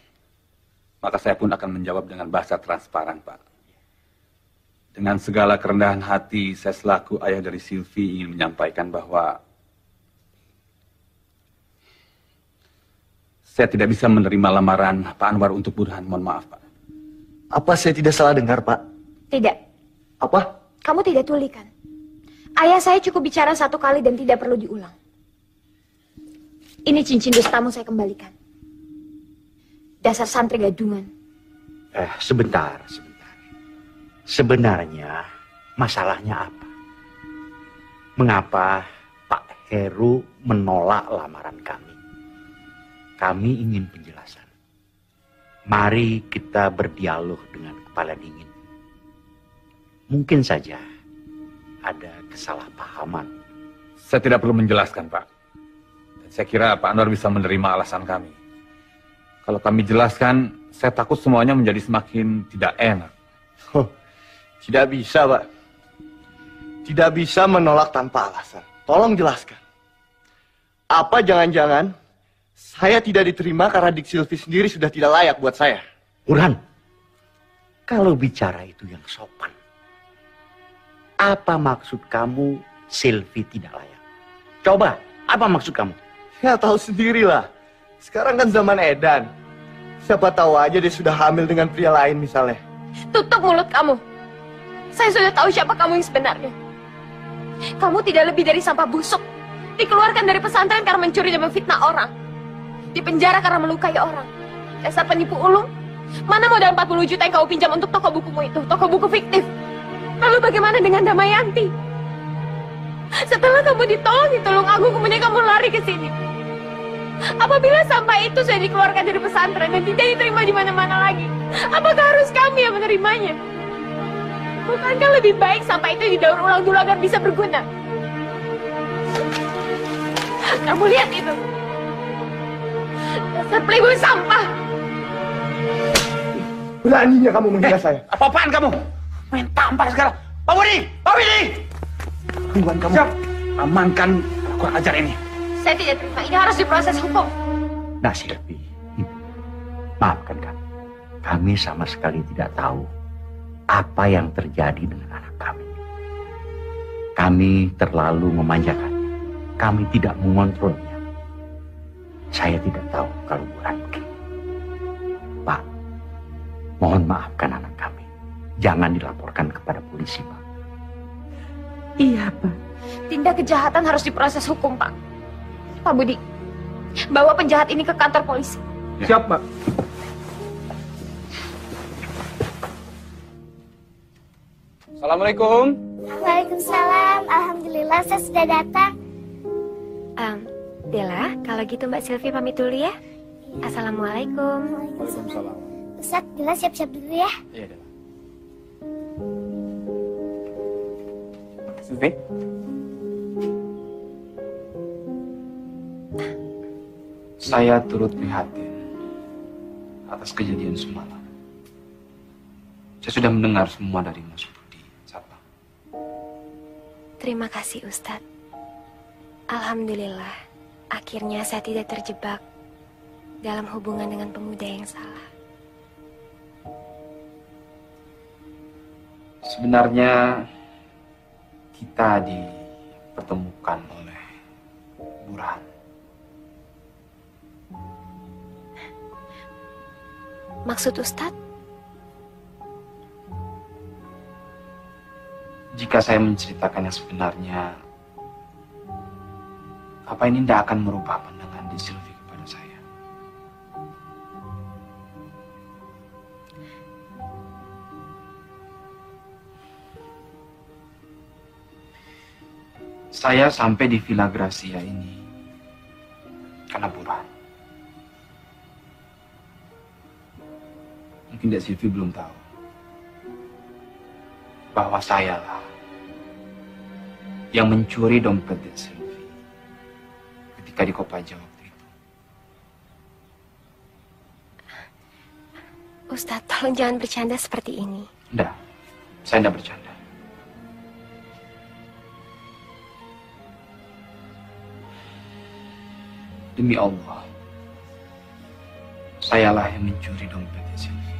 maka saya pun akan menjawab dengan bahasa transparan, Pak. Dengan segala kerendahan hati, saya selaku ayah dari Silvi ingin menyampaikan bahwa saya tidak bisa menerima lamaran Pak Anwar untuk Burhan. Mohon maaf, Pak. Apa saya tidak salah dengar, Pak? Tidak. Apa? Kamu tidak tuli kan? Ayah saya cukup bicara satu kali dan tidak perlu diulang. Ini cincin dustamu saya kembalikan. Dasar santri gadungan. Sebentar. Sebenarnya masalahnya apa? Mengapa Pak Heru menolak lamaran kami? Kami ingin penjelasan. Mari kita berdialog dengan kepala dingin. Mungkin saja ada kesalahpahaman. Saya tidak perlu menjelaskan, Pak. Saya kira Pak Anwar bisa menerima alasan kami. Kalau kami jelaskan, saya takut semuanya menjadi semakin tidak enak. Tidak bisa, Pak. Tidak bisa menolak tanpa alasan. Tolong jelaskan. Apa jangan-jangan saya tidak diterima karena Dik Silvi sendiri sudah tidak layak buat saya? Burhan, kalau bicara itu yang sopan. Apa maksud kamu Silvi tidak layak? Coba, apa maksud kamu? Ya tahu sendirilah. Sekarang kan zaman edan. Siapa tahu aja dia sudah hamil dengan pria lain misalnya. Tutup mulut kamu. Saya sudah tahu siapa kamu yang sebenarnya. Kamu tidak lebih dari sampah busuk. Dikeluarkan dari pesantren karena mencuri dan memfitnah orang. Dipenjara karena melukai orang. Dasar penipu ulung. Mana modal 40 juta yang kau pinjam untuk toko bukumu itu? Toko buku fiktif. Lalu bagaimana dengan Damayanti? Setelah kamu ditolong di Tulungagung, kemudian kamu lari ke sini. Apabila sampah itu sudah dikeluarkan dari pesantren dan tidak diterima di mana-mana lagi, apakah harus kami yang menerimanya? Bukankah lebih baik sampah itu didaur ulang dulu agar bisa berguna? Kamu lihat itu. Dasar playboy sampah. Beraninya kamu menghina saya. Apa-apaan kamu? Main tampar sekarang. Pak Budi! Pak Budi! Tungguan kamu. Siap. Amankan kurang ajar ini. Saya tidak terima. Ini harus diproses hukum. Nah, Silvi, maafkan kami. Kami sama sekali tidak tahu apa yang terjadi dengan anak kami. Kami terlalu memanjakan. Kami tidak mengontrolnya. Saya tidak tahu kalau Burhan begini. Pak, mohon maafkan anak kami. Jangan dilaporkan kepada polisi, Pak. Iya, Pak. Tindak kejahatan harus diproses hukum, Pak. Pak Budi, bawa penjahat ini ke kantor polisi. Siap, Pak. Assalamualaikum. Waalaikumsalam. Alhamdulillah saya sudah datang. Dela, kalau gitu Mbak Silvi pamit dulu ya. Assalamualaikum. Waalaikumsalam. Ustaz, Dela siap-siap dulu ya. Iya, Dela. Silvi? Saya turut prihatin atas kejadian semalam. Saya sudah mendengar semua dari Mas Budi. Sabang. Terima kasih Ustadz. Alhamdulillah, akhirnya saya tidak terjebak dalam hubungan dengan pemuda yang salah. Sebenarnya kita dipertemukan oleh Burhan. Maksud Ustadz? Jika saya menceritakan yang sebenarnya, apa ini tidak akan merubah pandangan di Silvi kepada saya? Saya sampai di Villa Gracia ini karena Burhan. Mungkin Dek Silvi belum tahu bahwa sayalah yang mencuri dompet Dek Silvi ketika di Kopaja waktu itu. Ustadz, tolong jangan bercanda seperti ini. Enggak, saya enggak bercanda. Demi Allah, sayalah yang mencuri dompet Dek Silvi.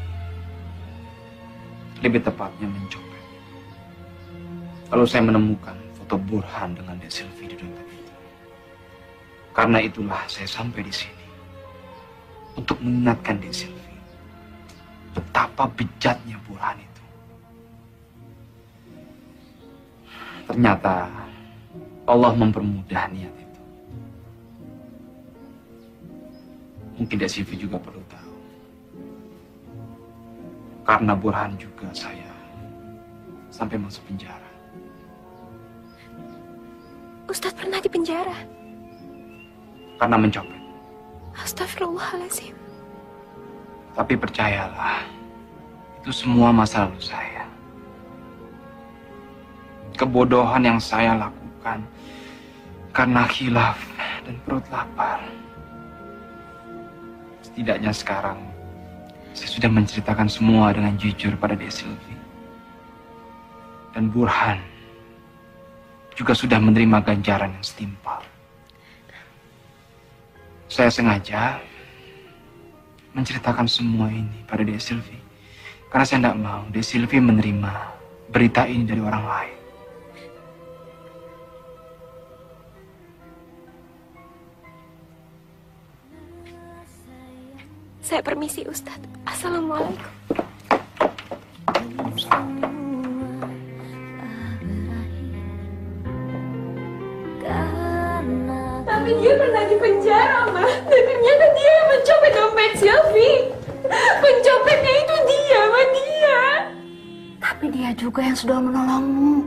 Lebih tepatnya mencopet. Lalu saya menemukan foto Burhan dengan Dek Silvi di dompet itu. Karena itulah saya sampai di sini untuk mengingatkan Dek Silvi betapa bejatnya Burhan itu. Ternyata Allah mempermudah niat itu. Mungkin Dek Silvi juga perlu tahu. Karena Burhan juga saya sampai masuk penjara. Ustadz pernah di penjara? Karena mencopet. Astagfirullahaladzim. Tapi percayalah, itu semua masa lalu saya. Kebodohan yang saya lakukan karena khilaf dan perut lapar. Setidaknya sekarang saya sudah menceritakan semua dengan jujur pada Dek Silvi. Dan Burhan juga sudah menerima ganjaran yang setimpal. Saya sengaja menceritakan semua ini pada Dek Silvi karena saya tidak mau Dek Silvi menerima berita ini dari orang lain. Saya permisi, Ustadz. Assalamualaikum. Tapi dia pernah di penjara, Ma. Dan ternyata dia yang mencopet dompet Silvi. Pencopetnya itu dia, Ma, dia. Tapi dia juga yang sudah menolongmu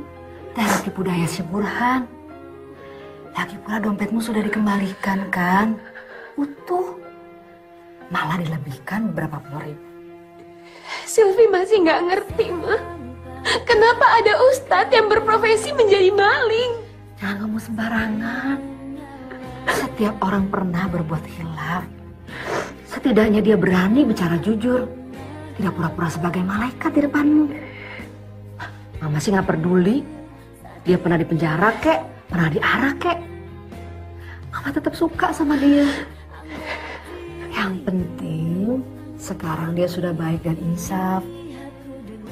dari tipu daya si Burhan. Lagi pula dompetmu sudah dikembalikan kan? Utuh. Malah dilebihkan beberapa puluh ribu. Silvi masih nggak ngerti, Ma. Kenapa ada ustadz yang berprofesi menjadi maling? Jangan ngomong sembarangan. Setiap orang pernah berbuat hilaf. Setidaknya dia berani bicara jujur. Tidak pura-pura sebagai malaikat di depanmu. Mama sih nggak peduli. Dia pernah di penjara kek, pernah diarak kek. Mama tetap suka sama dia. Yang penting sekarang dia sudah baik dan insaf.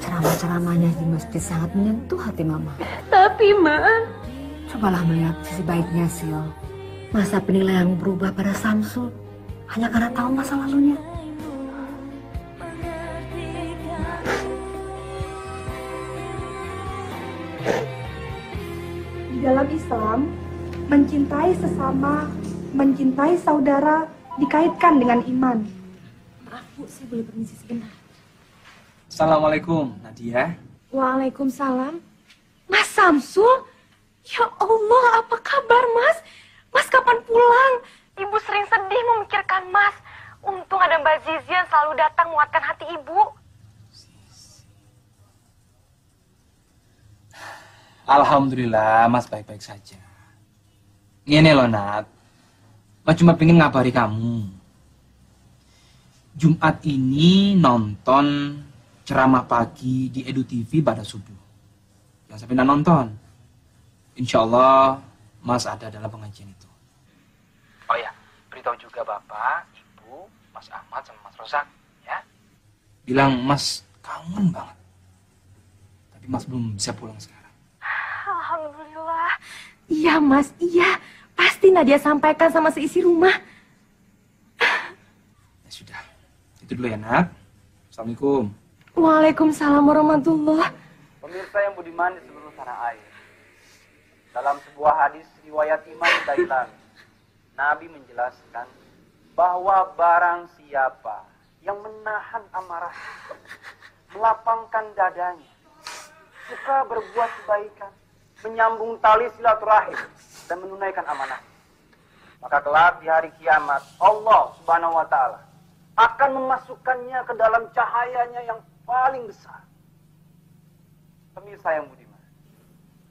Ceramah-ceramahnya di masjid sangat menyentuh hati Mama. Tapi, Ma, cobalah melihat sisi baiknya, Sil. Masa penilaian berubah pada Samsul hanya karena tahu masa lalunya. Di dalam Islam, mencintai sesama, mencintai saudara dikaitkan dengan iman. Maaf, Bu, saya boleh permisi sebentar. Assalamualaikum, Nadia. Waalaikumsalam. Mas Samsul? Ya Allah, apa kabar, Mas? Mas kapan pulang? Ibu sering sedih memikirkan Mas. Untung ada Mbak Zizi yang selalu datang menguatkan hati Ibu. Alhamdulillah, Mas baik-baik saja. Ini loh, Nat. Mas cuma pengen ngabari kamu. Jumat ini nonton ceramah pagi di Edu TV pada subuh. Jangan sampai nggak nonton. Insya Allah Mas ada dalam pengajian itu. Oh ya, beritahu juga Bapak, Ibu, Mas Ahmad sama Mas Rozak, ya. Bilang Mas kangen banget. Tapi Mas belum bisa pulang sekarang. Alhamdulillah. Iya, Mas, iya. Pasti Nadia sampaikan sama seisi rumah. Ya sudah, itu dulu ya, Nat. Assalamualaikum. Waalaikumsalam warahmatullah. Pemirsa yang budiman di seluruh tanah air. Dalam sebuah hadis riwayat Imam Dailami, Nabi menjelaskan bahwa barang siapa yang menahan amarah, melapangkan dadanya, suka berbuat kebaikan, menyambung tali silaturahim, dan menunaikan amanah. Maka kelak di hari kiamat, Allah Subhanahu wa Ta'ala akan memasukkannya ke dalam cahayanya yang paling besar. Pemirsa yang budiman,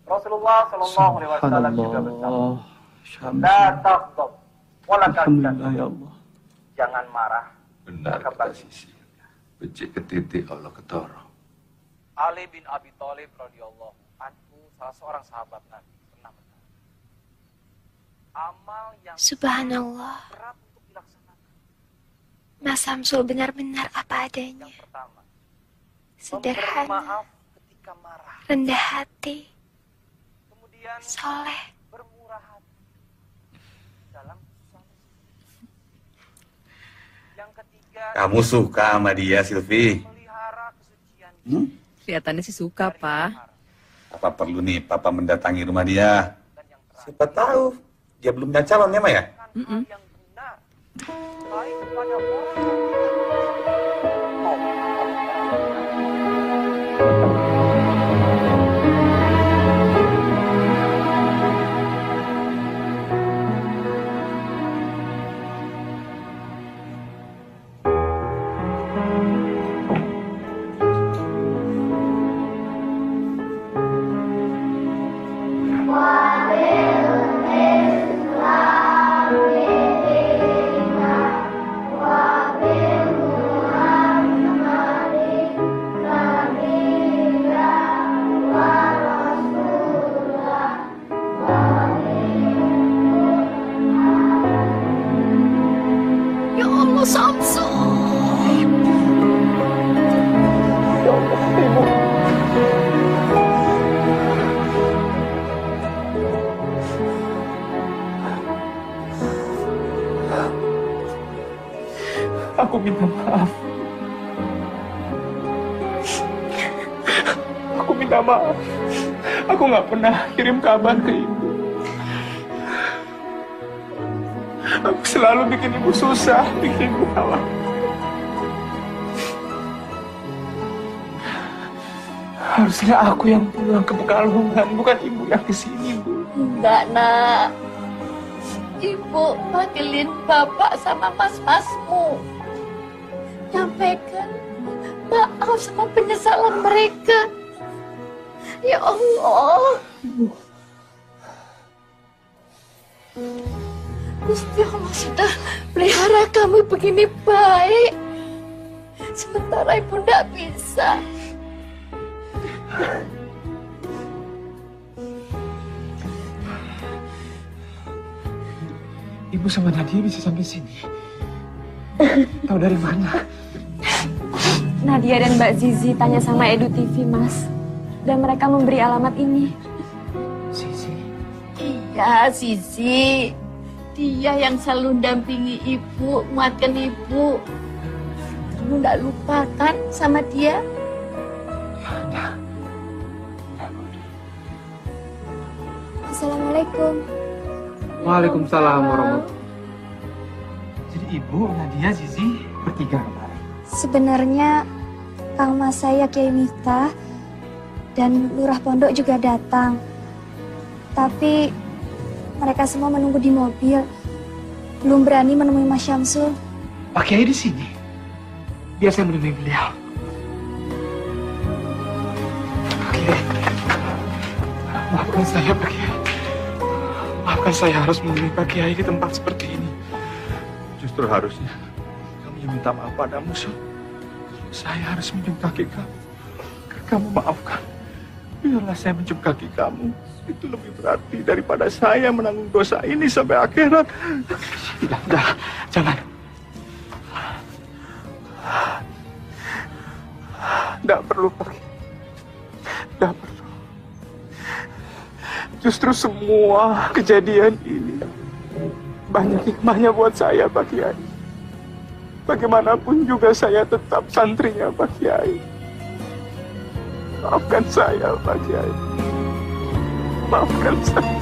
Rasulullah Shallallahu Alaihi Wasallam juga bersabda, "La taghdab, wala tahzan." Ya Allah. Jangan marah. Benar kata Sisi. Becik ketitik Allah ketoro. Ali bin Abi Thalib radhiyallahu anhu, salah seorang sahabat Nabi, pernah berkata, amal yang Subhanallah. berat untuk dilaksanakan. Mas Samsul benar-benar apa adanya. Yang pertama, Sederhana, maaf ketika marah. rendah hati, Kemudian soleh. bermurah hati dalam susah. Yang ketiga, Kamu suka sama dia, Silvi? Kelihatannya sih suka, Pak. Apa perlu nih Papa mendatangi rumah dia? Siapa tahu dia belum punya calon ya, Ma ya? baik kepada orang. Ya Allah, Samsul. Ya Allah, Ibu. Aku minta maaf. Aku minta maaf. Aku nggak pernah kirim kabar ke ibu. Aku selalu bikin ibu susah, bikin ibu kalah. Harusnya aku yang pulang ke Pekalongan, bukan ibu yang kesini, Bu. Enggak, Nak. Ibu panggilin bapak sama mas-masmu. Nyampaikan maaf sama penyesalan mereka. Ya Allah. Gusti Allah sudah pelihara kamu begini baik. Sementara ibu tidak bisa. Ibu sama Nadia bisa sampai sini. Tahu dari mana? Nadia dan Mbak Zizi tanya sama Edu TV, Mas. Dan mereka memberi alamat ini. Zizi? Iya, Zizi. Dia yang selalu dampingi ibu, menguatkan ibu. Kamu tidak lupa kan sama dia? Assalamualaikum. Waalaikumsalam warahmatullahi. Jadi ibu, Nadia, Zizi bertiga kemarin. Sebenarnya Kang Mas saya Kiai Miftah dan Lurah Pondok juga datang. Tapi mereka semua menunggu di mobil. Belum berani menemui Mas Syamsul. Pak Kiai di sini. Biar saya menemui beliau. Pak Kiai. Maafkan saya, Pak Kiai. Maafkan saya harus menemui Pak Kiai di tempat seperti ini. Justru harusnya kamu yang minta maaf padamu, Syul. Saya harus mencium kaki kamu. Kamu maafkan. Biarlah saya mencium kaki kamu. Itu lebih berarti daripada saya menanggung dosa ini sampai akhirat. Tidak, jangan. Tidak perlu, Pak Kiai. Tidak perlu. Justru semua kejadian ini banyak hikmahnya buat saya, Pak Kiai. Bagaimanapun juga saya tetap santrinya, Pak Kiai. Maafkan saya, Pak Kiai. Maafkan saya.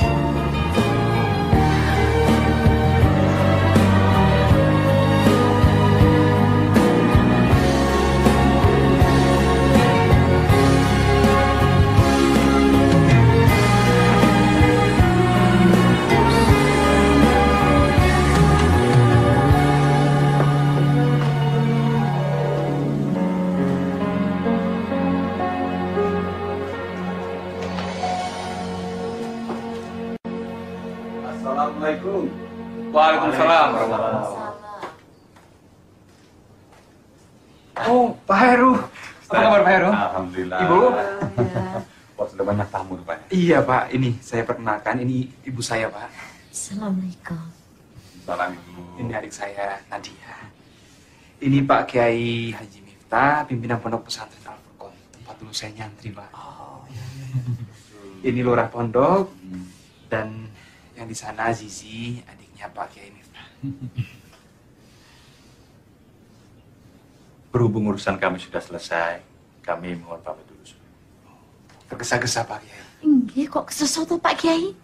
Waalaikumsalam. Oh, Pak Heru. Apa kabar Pak Heru? Alhamdulillah. Ibu? Wah, sudah banyak tamu rupanya. Iya Pak, ini saya perkenalkan, ini ibu saya Pak. Assalamualaikum. Salam Ibu. Ini adik saya, Nadia. Ini Pak Kiai Haji Miftah, pimpinan Pondok Pesantren Al-Furqon. Tempat dulu saya nyantri Pak. Oh, iya. Ini lurah pondok, dan yang di sana Zizi, adiknya Pak Kiai Miftah. Berhubung urusan kami sudah selesai, kami mohon pamit dulu. Tergesa-gesa Pak Kiai. Enggak, kok sesuatu Pak Kiai?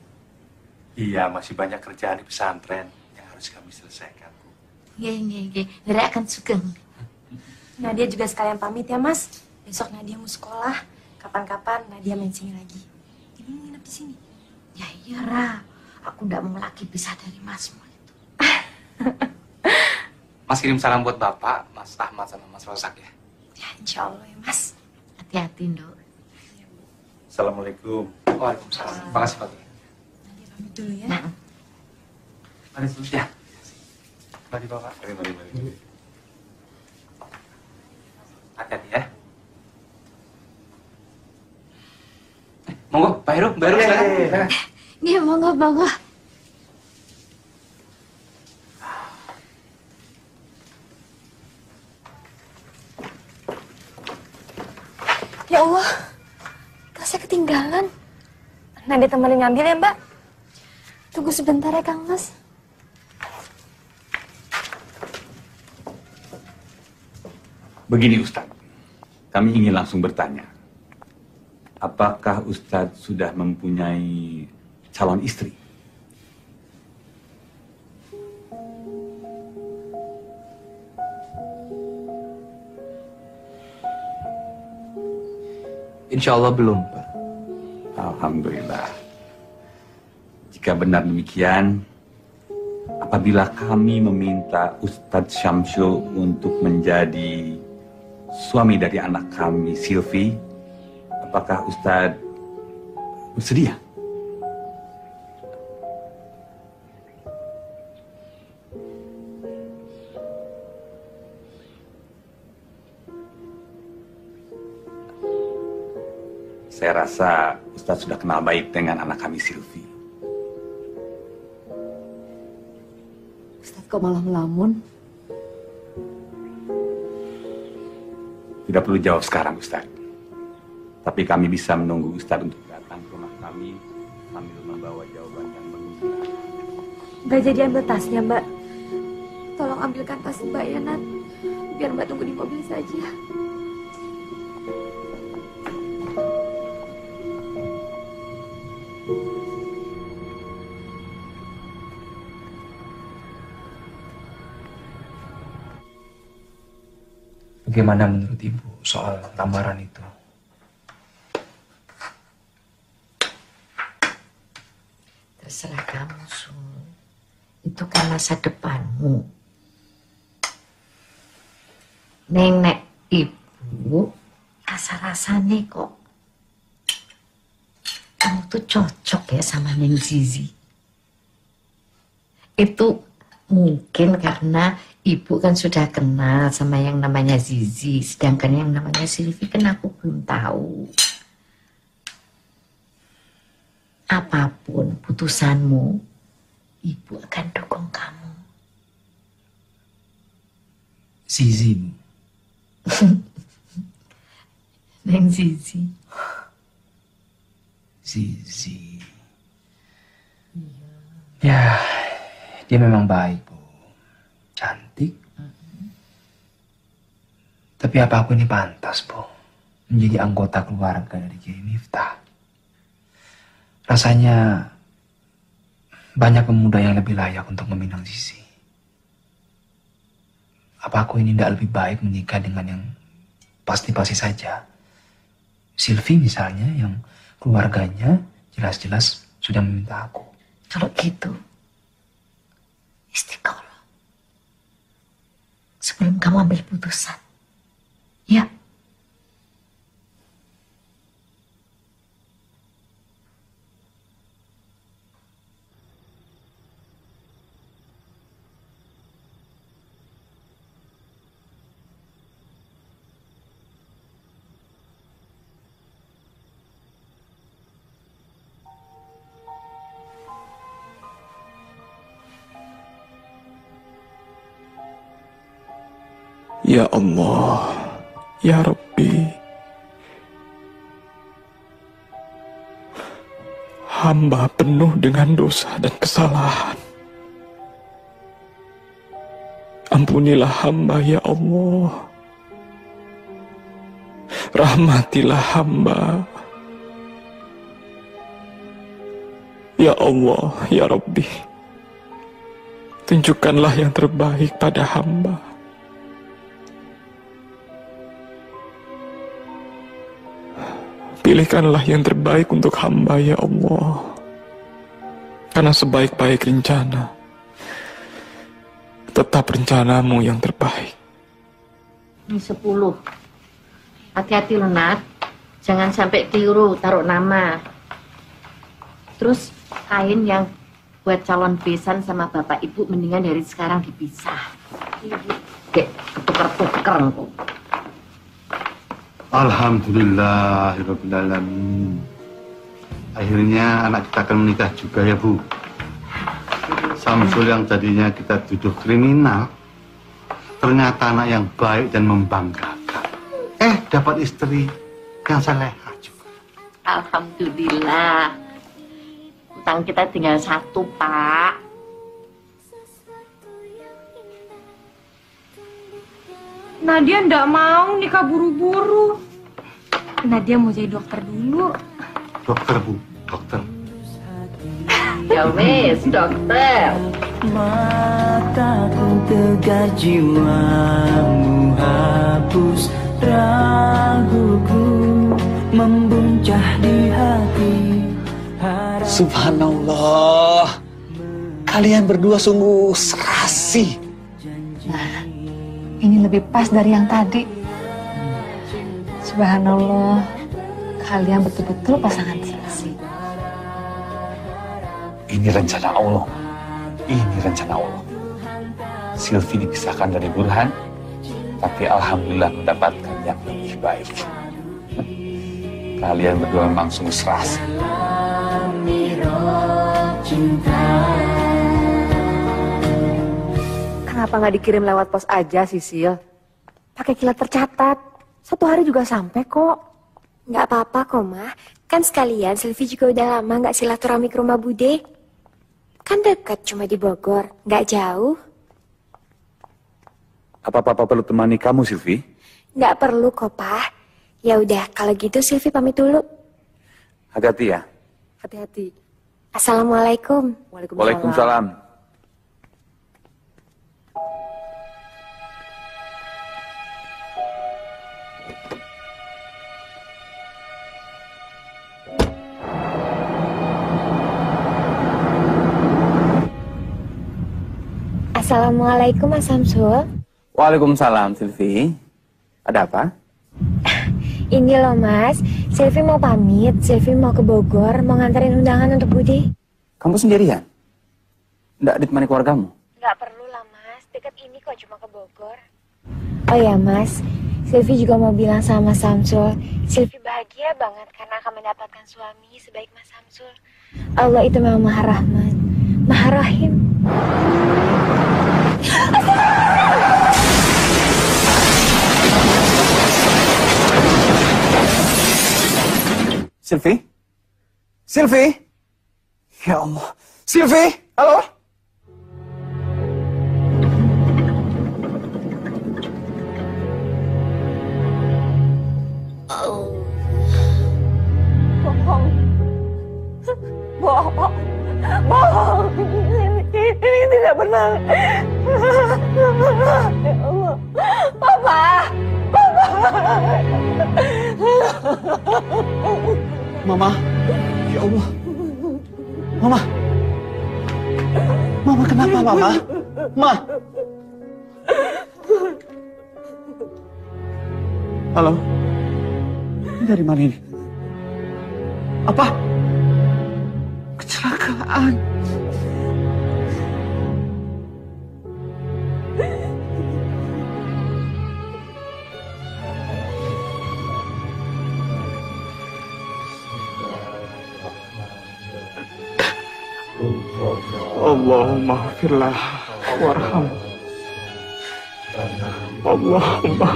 Iya, masih banyak kerjaan di pesantren yang harus kami selesaikan. Nggih. Nere akan sugeng. Nadia juga sekalian pamit ya Mas. Besok Nadia mau sekolah. Kapan-kapan Nadia main sini lagi. Ibu mau nginep di sini. Ya iya, Ra. Aku ndak mau lagi pisah dari Masmu itu. Mas kirim salam buat Bapak, Mas Ahmad sama Mas Rosak ya. Ya insya Allah ya Mas. Hati-hati, Nduk. Assalamualaikum. Waalaikumsalam. Terima kasih Pak Kiai. Pamit dulu ya. Mari dulu ya. Mari Bapak. Mari. Hati-hati ya. Monggo, Pak Heru, silakan. Nggih, monggo. Ya Allah, tasnya ketinggalan. Nadia temenin ngambil ya Mbak. Tunggu sebentar ya Kang Mas. Begini Ustadz, kami ingin langsung bertanya. Apakah Ustadz sudah mempunyai calon istri? Insya Allah belum, Pak. Alhamdulillah. Jika benar demikian, apabila kami meminta Ustadz Syamsul untuk menjadi suami dari anak kami, Silvi, apakah Ustadz bersedia? Saya rasa Ustadz sudah kenal baik dengan anak kami, Silvi. Ustadz kok malah melamun? Tidak perlu jawab sekarang, Ustadz. Tapi kami bisa menunggu Ustadz untuk datang ke rumah kami sambil membawa jawaban yang menggembirakan. Gak jadi ambil tasnya, Mbak. Tolong ambilkan tas Mbak ya, Nat. Biar Mbak tunggu di mobil saja. Bagaimana menurut Ibu soal lamaran itu? Terserah kamu, Sul. Itu kan masa depanmu. Nenek ibu rasa-rasanya kok kamu tuh cocok ya sama Neng Zizi. Itu mungkin karena ibu kan sudah kenal sama yang namanya Zizi, sedangkan yang namanya Silvi kan aku belum tahu. Apapun putusanmu, ibu akan dukung kamu. Zizi, Bu. Neng Zizi. Zizi. Ya, dia memang baik, Bu. Cantik. Tapi apa aku ini pantas, Bu, menjadi anggota keluarga dari Kiai Miftah? Rasanya banyak pemuda yang lebih layak untuk meminang Zizi. Apa aku ini tidak lebih baik menikah dengan yang pasti-pasti saja? Silvi misalnya, yang keluarganya jelas-jelas sudah meminta aku. Kalau gitu, istiqoroh. Sebelum kamu ambil putusan. Ya. Ya Allah, ya Rabbi, hamba penuh dengan dosa dan kesalahan. Ampunilah hamba ya Allah. Rahmatilah hamba. Ya Allah, ya Rabbi, tunjukkanlah yang terbaik pada hamba. Pilihkanlah yang terbaik untuk hamba ya Allah. Karena sebaik-baik rencana, tetap rencanamu yang terbaik. Ini 10. Hati-hati loh, Nat. Jangan sampai keliru taruh nama. Terus kain yang buat calon besan sama bapak ibu mendingan dari sekarang dipisah. Kayak ketuker-tuker. Alhamdulillahirrahmanirrahim. Akhirnya anak kita akan menikah juga ya, Bu. Samsul yang tadinya kita tuduh kriminal, ternyata anak yang baik dan membanggakan. Dapat istri yang salehah juga. Alhamdulillah. Utang kita tinggal 1, Pak. Nadia ndak mau nikah buru-buru. Nadia mau jadi dokter dulu. Dokter, Bu, dokter. Ya wes, dokter. Mataku tegar, jiwamu hapus raguku, membuncah di hati. Subhanallah, kalian berdua sungguh serasi. Nah, ini lebih pas dari yang tadi. Subhanallah, kalian betul-betul pasangan serasi. Ini rencana Allah. Ini rencana Allah. Silvi dipisahkan dari Burhan, tapi alhamdulillah mendapatkan yang lebih baik. Kalian berdua memang sungguh serasi. Kenapa nggak dikirim lewat pos aja, Sisil? Pakai kilat tercatat. 1 hari juga sampai kok. Nggak apa-apa kok, Ma. Kan sekalian Silvi juga udah lama nggak silaturahmi ke rumah Bude. Kan dekat, cuma di Bogor, nggak jauh. Apa Papa perlu temani kamu, Silvi? Nggak perlu kok, Pa. Ya udah, kalau gitu Silvi pamit dulu. Hati-hati ya. Hati-hati. Assalamualaikum. Waalaikumsalam. Assalamualaikum, Mas Samsul. Waalaikumsalam, Silvi. Ada apa? Ini loh, Mas. Silvi mau pamit. Silvi mau ke Bogor, mau nganterin undangan untuk Budi. Kamu sendirian? Nggak ditemani keluargamu? Nggak perlu lah, Mas. Dekat ini kok, cuma ke Bogor. Oh ya, Mas. Silvi juga mau bilang sama Mas Samsul. Silvi bahagia banget karena akan mendapatkan suami sebaik Mas Samsul. Allah itu memang Maha Rahman, Maha Rahim. Silvi? Silvi? Ya Allah. Silvi? Halo? Bohong. Bohong. Bohong. Ini tidak benar. Ya Allah. Papa. Papa. Mama. Ya Allah. Mama. Mama kenapa, Mama? Ma. Halo? Ini dari mana ini? Apa? Kecelakaan. Allahumma firlah warham. Allahumma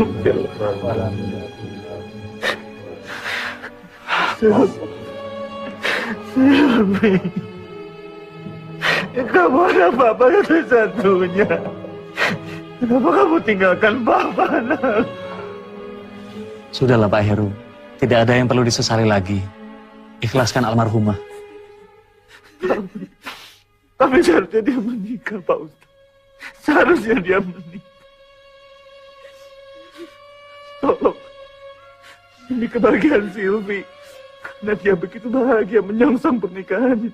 Silvi, kamu ada Papa satu-satunya. Kenapa kamu tinggalkan Papa, nak? Sudahlah Pak Heru, tidak ada yang perlu disesali lagi. Ikhlaskan almarhumah. Tapi seharusnya dia menikah, Pak Ustaz. Seharusnya dia menikah. Tolong, ini kebahagiaan Silvi. Karena dia begitu bahagia menyongsong pernikahannya.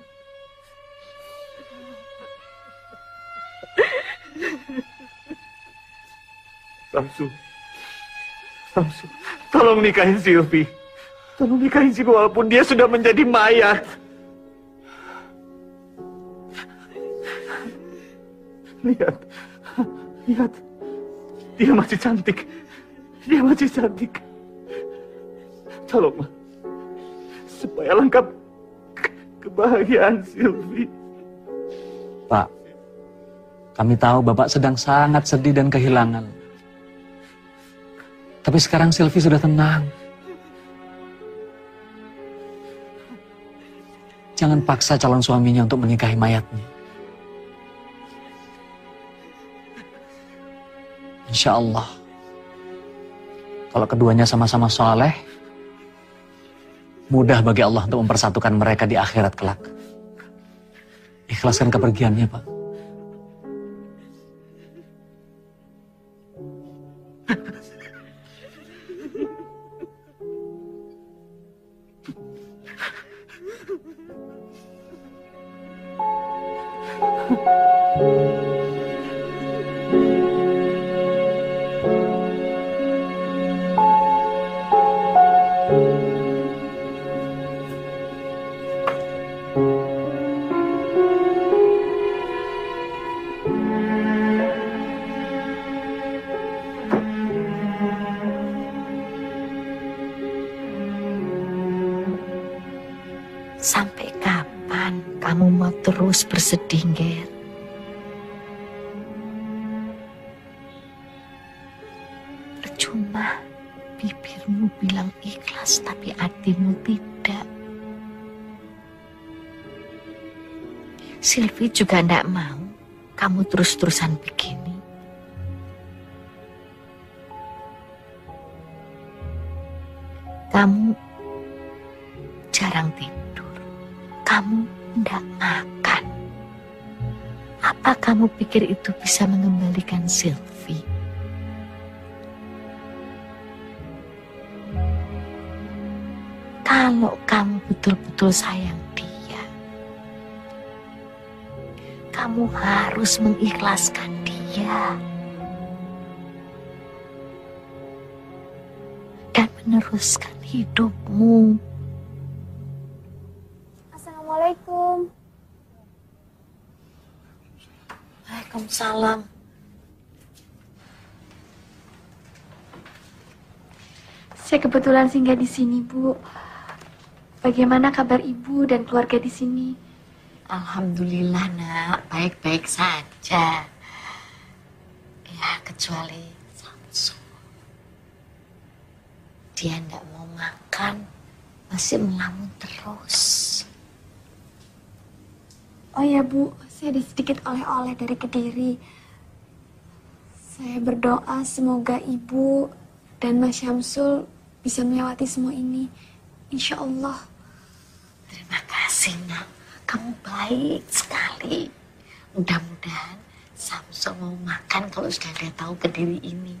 Samsu, tolong nikahin Silvi. Tolong nikahin Silvi walaupun dia sudah menjadi mayat. Lihat, dia masih cantik. Dia masih cantik. Tolonglah, supaya lengkap kebahagiaan Silvi. Pak, kami tahu Bapak sedang sangat sedih dan kehilangan. Tapi sekarang Silvi sudah tenang. Jangan paksa calon suaminya untuk menikahi mayatnya. Insya Allah, kalau keduanya sama-sama soleh, mudah bagi Allah untuk mempersatukan mereka di akhirat kelak. Ikhlaskan kepergiannya, Pak. Sampai kapan kamu mau terus bersedih, Ger? Percuma bibirmu bilang ikhlas tapi hatimu tidak. Silvi juga tidak mau kamu terus-terusan begini. Kamu jarang tidur. Kamu tidak makan. Apa kamu pikir itu bisa mengembalikan Silvi? Kalau kamu betul-betul sayang dia, kamu harus mengikhlaskan dia dan meneruskan hidupmu. Assalamualaikum. Waalaikumsalam. Saya kebetulan singgah di sini, Bu. Bagaimana kabar Ibu dan keluarga di sini? Alhamdulillah, Nak. Baik-baik saja. Ya, kecuali Samsu. Dia tidak mau makan, masih melamun terus. Oh ya, Bu, saya ada sedikit oleh-oleh dari Kediri. Saya berdoa semoga Ibu dan Mas Syamsul bisa melewati semua ini. Insya Allah. Terima kasih, Nak. Kamu baik sekali. Mudah-mudahan Samsul mau makan kalau sudah dia tahu Kediri ini.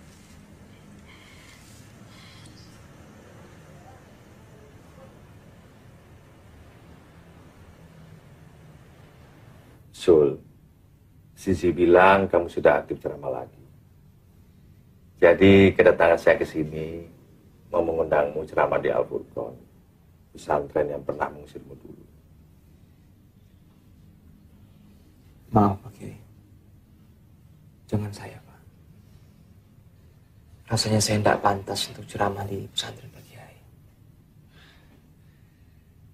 Sul, Sisi bilang kamu sudah aktif ceramah lagi. Jadi kedatangan saya ke sini mau mengundangmu ceramah di Al-Furqan, pesantren yang pernah mengusirmu dulu. Maaf Pak Kiai, jangan saya Pak. Rasanya saya tidak pantas untuk ceramah di pesantren Pak Kiai.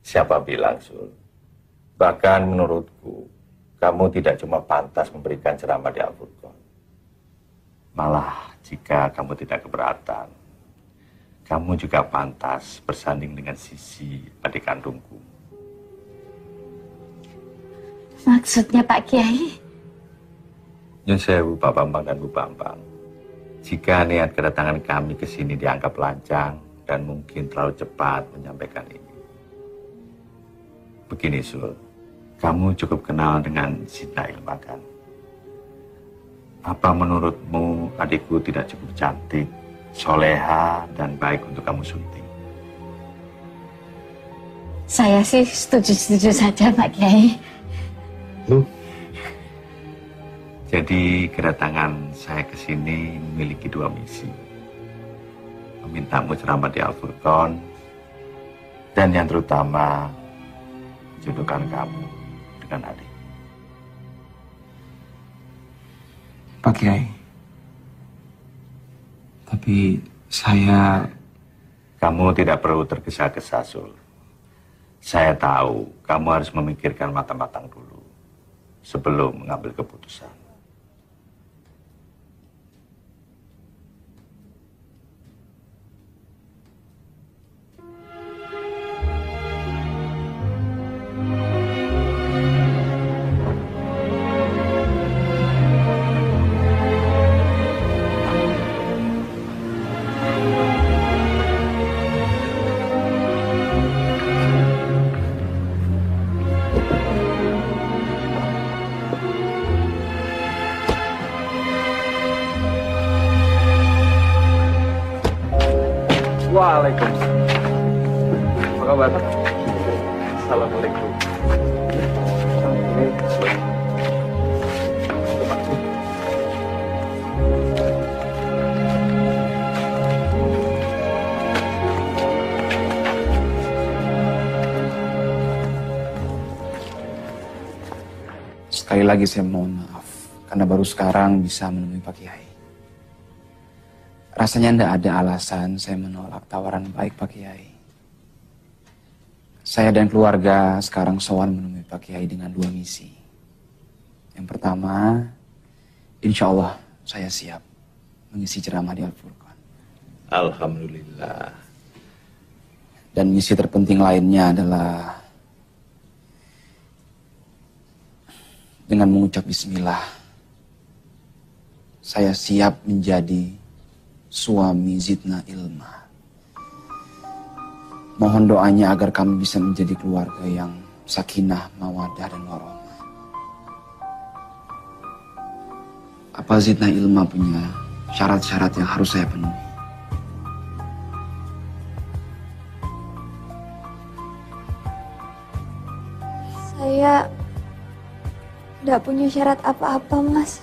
Siapa bilang, Sul? Bahkan menurutku, kamu tidak cuma pantas memberikan ceramah di Al-Furqan. Malah jika kamu tidak keberatan, kamu juga pantas bersanding dengan Sisi, adik kandungku. Maksudnya Pak Kiai? Nyun sewu Pak Bambang dan Bu Bambang. Jika niat kedatangan kami ke sini dianggap lancang dan mungkin terlalu cepat menyampaikan ini. Begini Sul, kamu cukup kenal dengan Zidna Ilma kan? Apa menurutmu adikku tidak cukup cantik, soleha, dan baik untuk kamu sunting? Saya sih setuju-setuju saja Pak Kiai. Jadi kedatangan saya ke sini memiliki dua misi. Memintamu ceramah di Al-Furqan, dan yang terutama jodohkan kamu dengan adik. Pak Kiai, tapi saya... Kamu tidak perlu tergesa-gesa, Sul. Saya tahu kamu harus memikirkan matang-matang dulu sebelum mengambil keputusan. Waalaikumsalam. Apa kabar? Assalamualaikum. Sekali lagi saya mohon maaf karena baru sekarang bisa menemui Pak Kiai. Rasanya tidak ada alasan saya menolak tawaran baik Pak Kiai. Saya dan keluarga sekarang sowan menemui Pak Kiai dengan dua misi. Yang pertama, insya Allah saya siap mengisi ceramah di Al-Furqan. Alhamdulillah. Dan misi terpenting lainnya adalah dengan mengucap bismillah, saya siap menjadi suami Zidna Ilma. Mohon doanya agar kami bisa menjadi keluarga yang sakinah, mawadah, dan warohmah. Apa Zidna Ilma punya syarat-syarat yang harus saya penuhi? Saya tidak punya syarat apa-apa, Mas.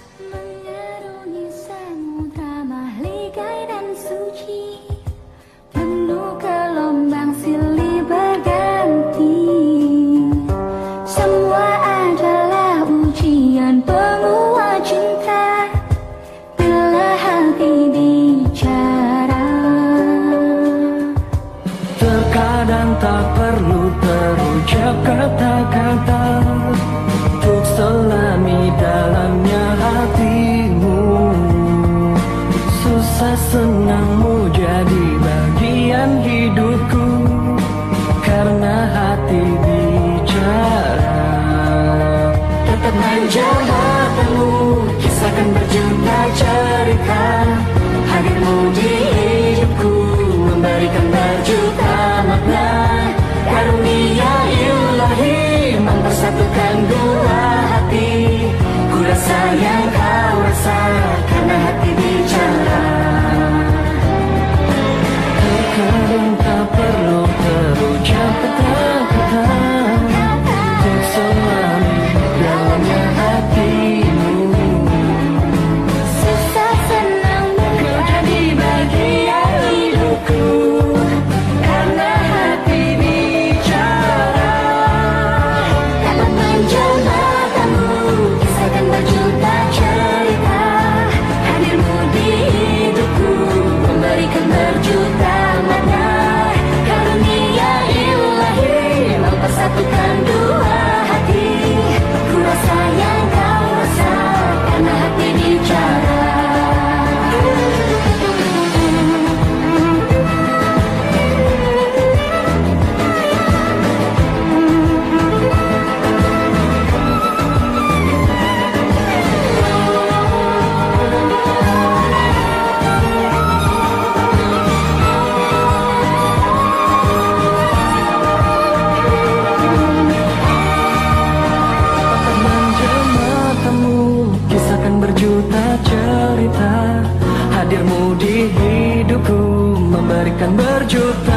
Tak perlu terucap kata-kata untuk selami dalamnya hatimu. Susah senangmu jadi bagian hidupku, karena hati bicara. Tetap menjabatmu, kisahkan berjuta cerita. Hadirmu di hidupku memberikan berjuta makna. Karunia ilahi mempersatukan dua hati. Ku rasa yang kau rasa karena hati bicara. Terkadang tak hadirmu di hidupku memberikan berjuta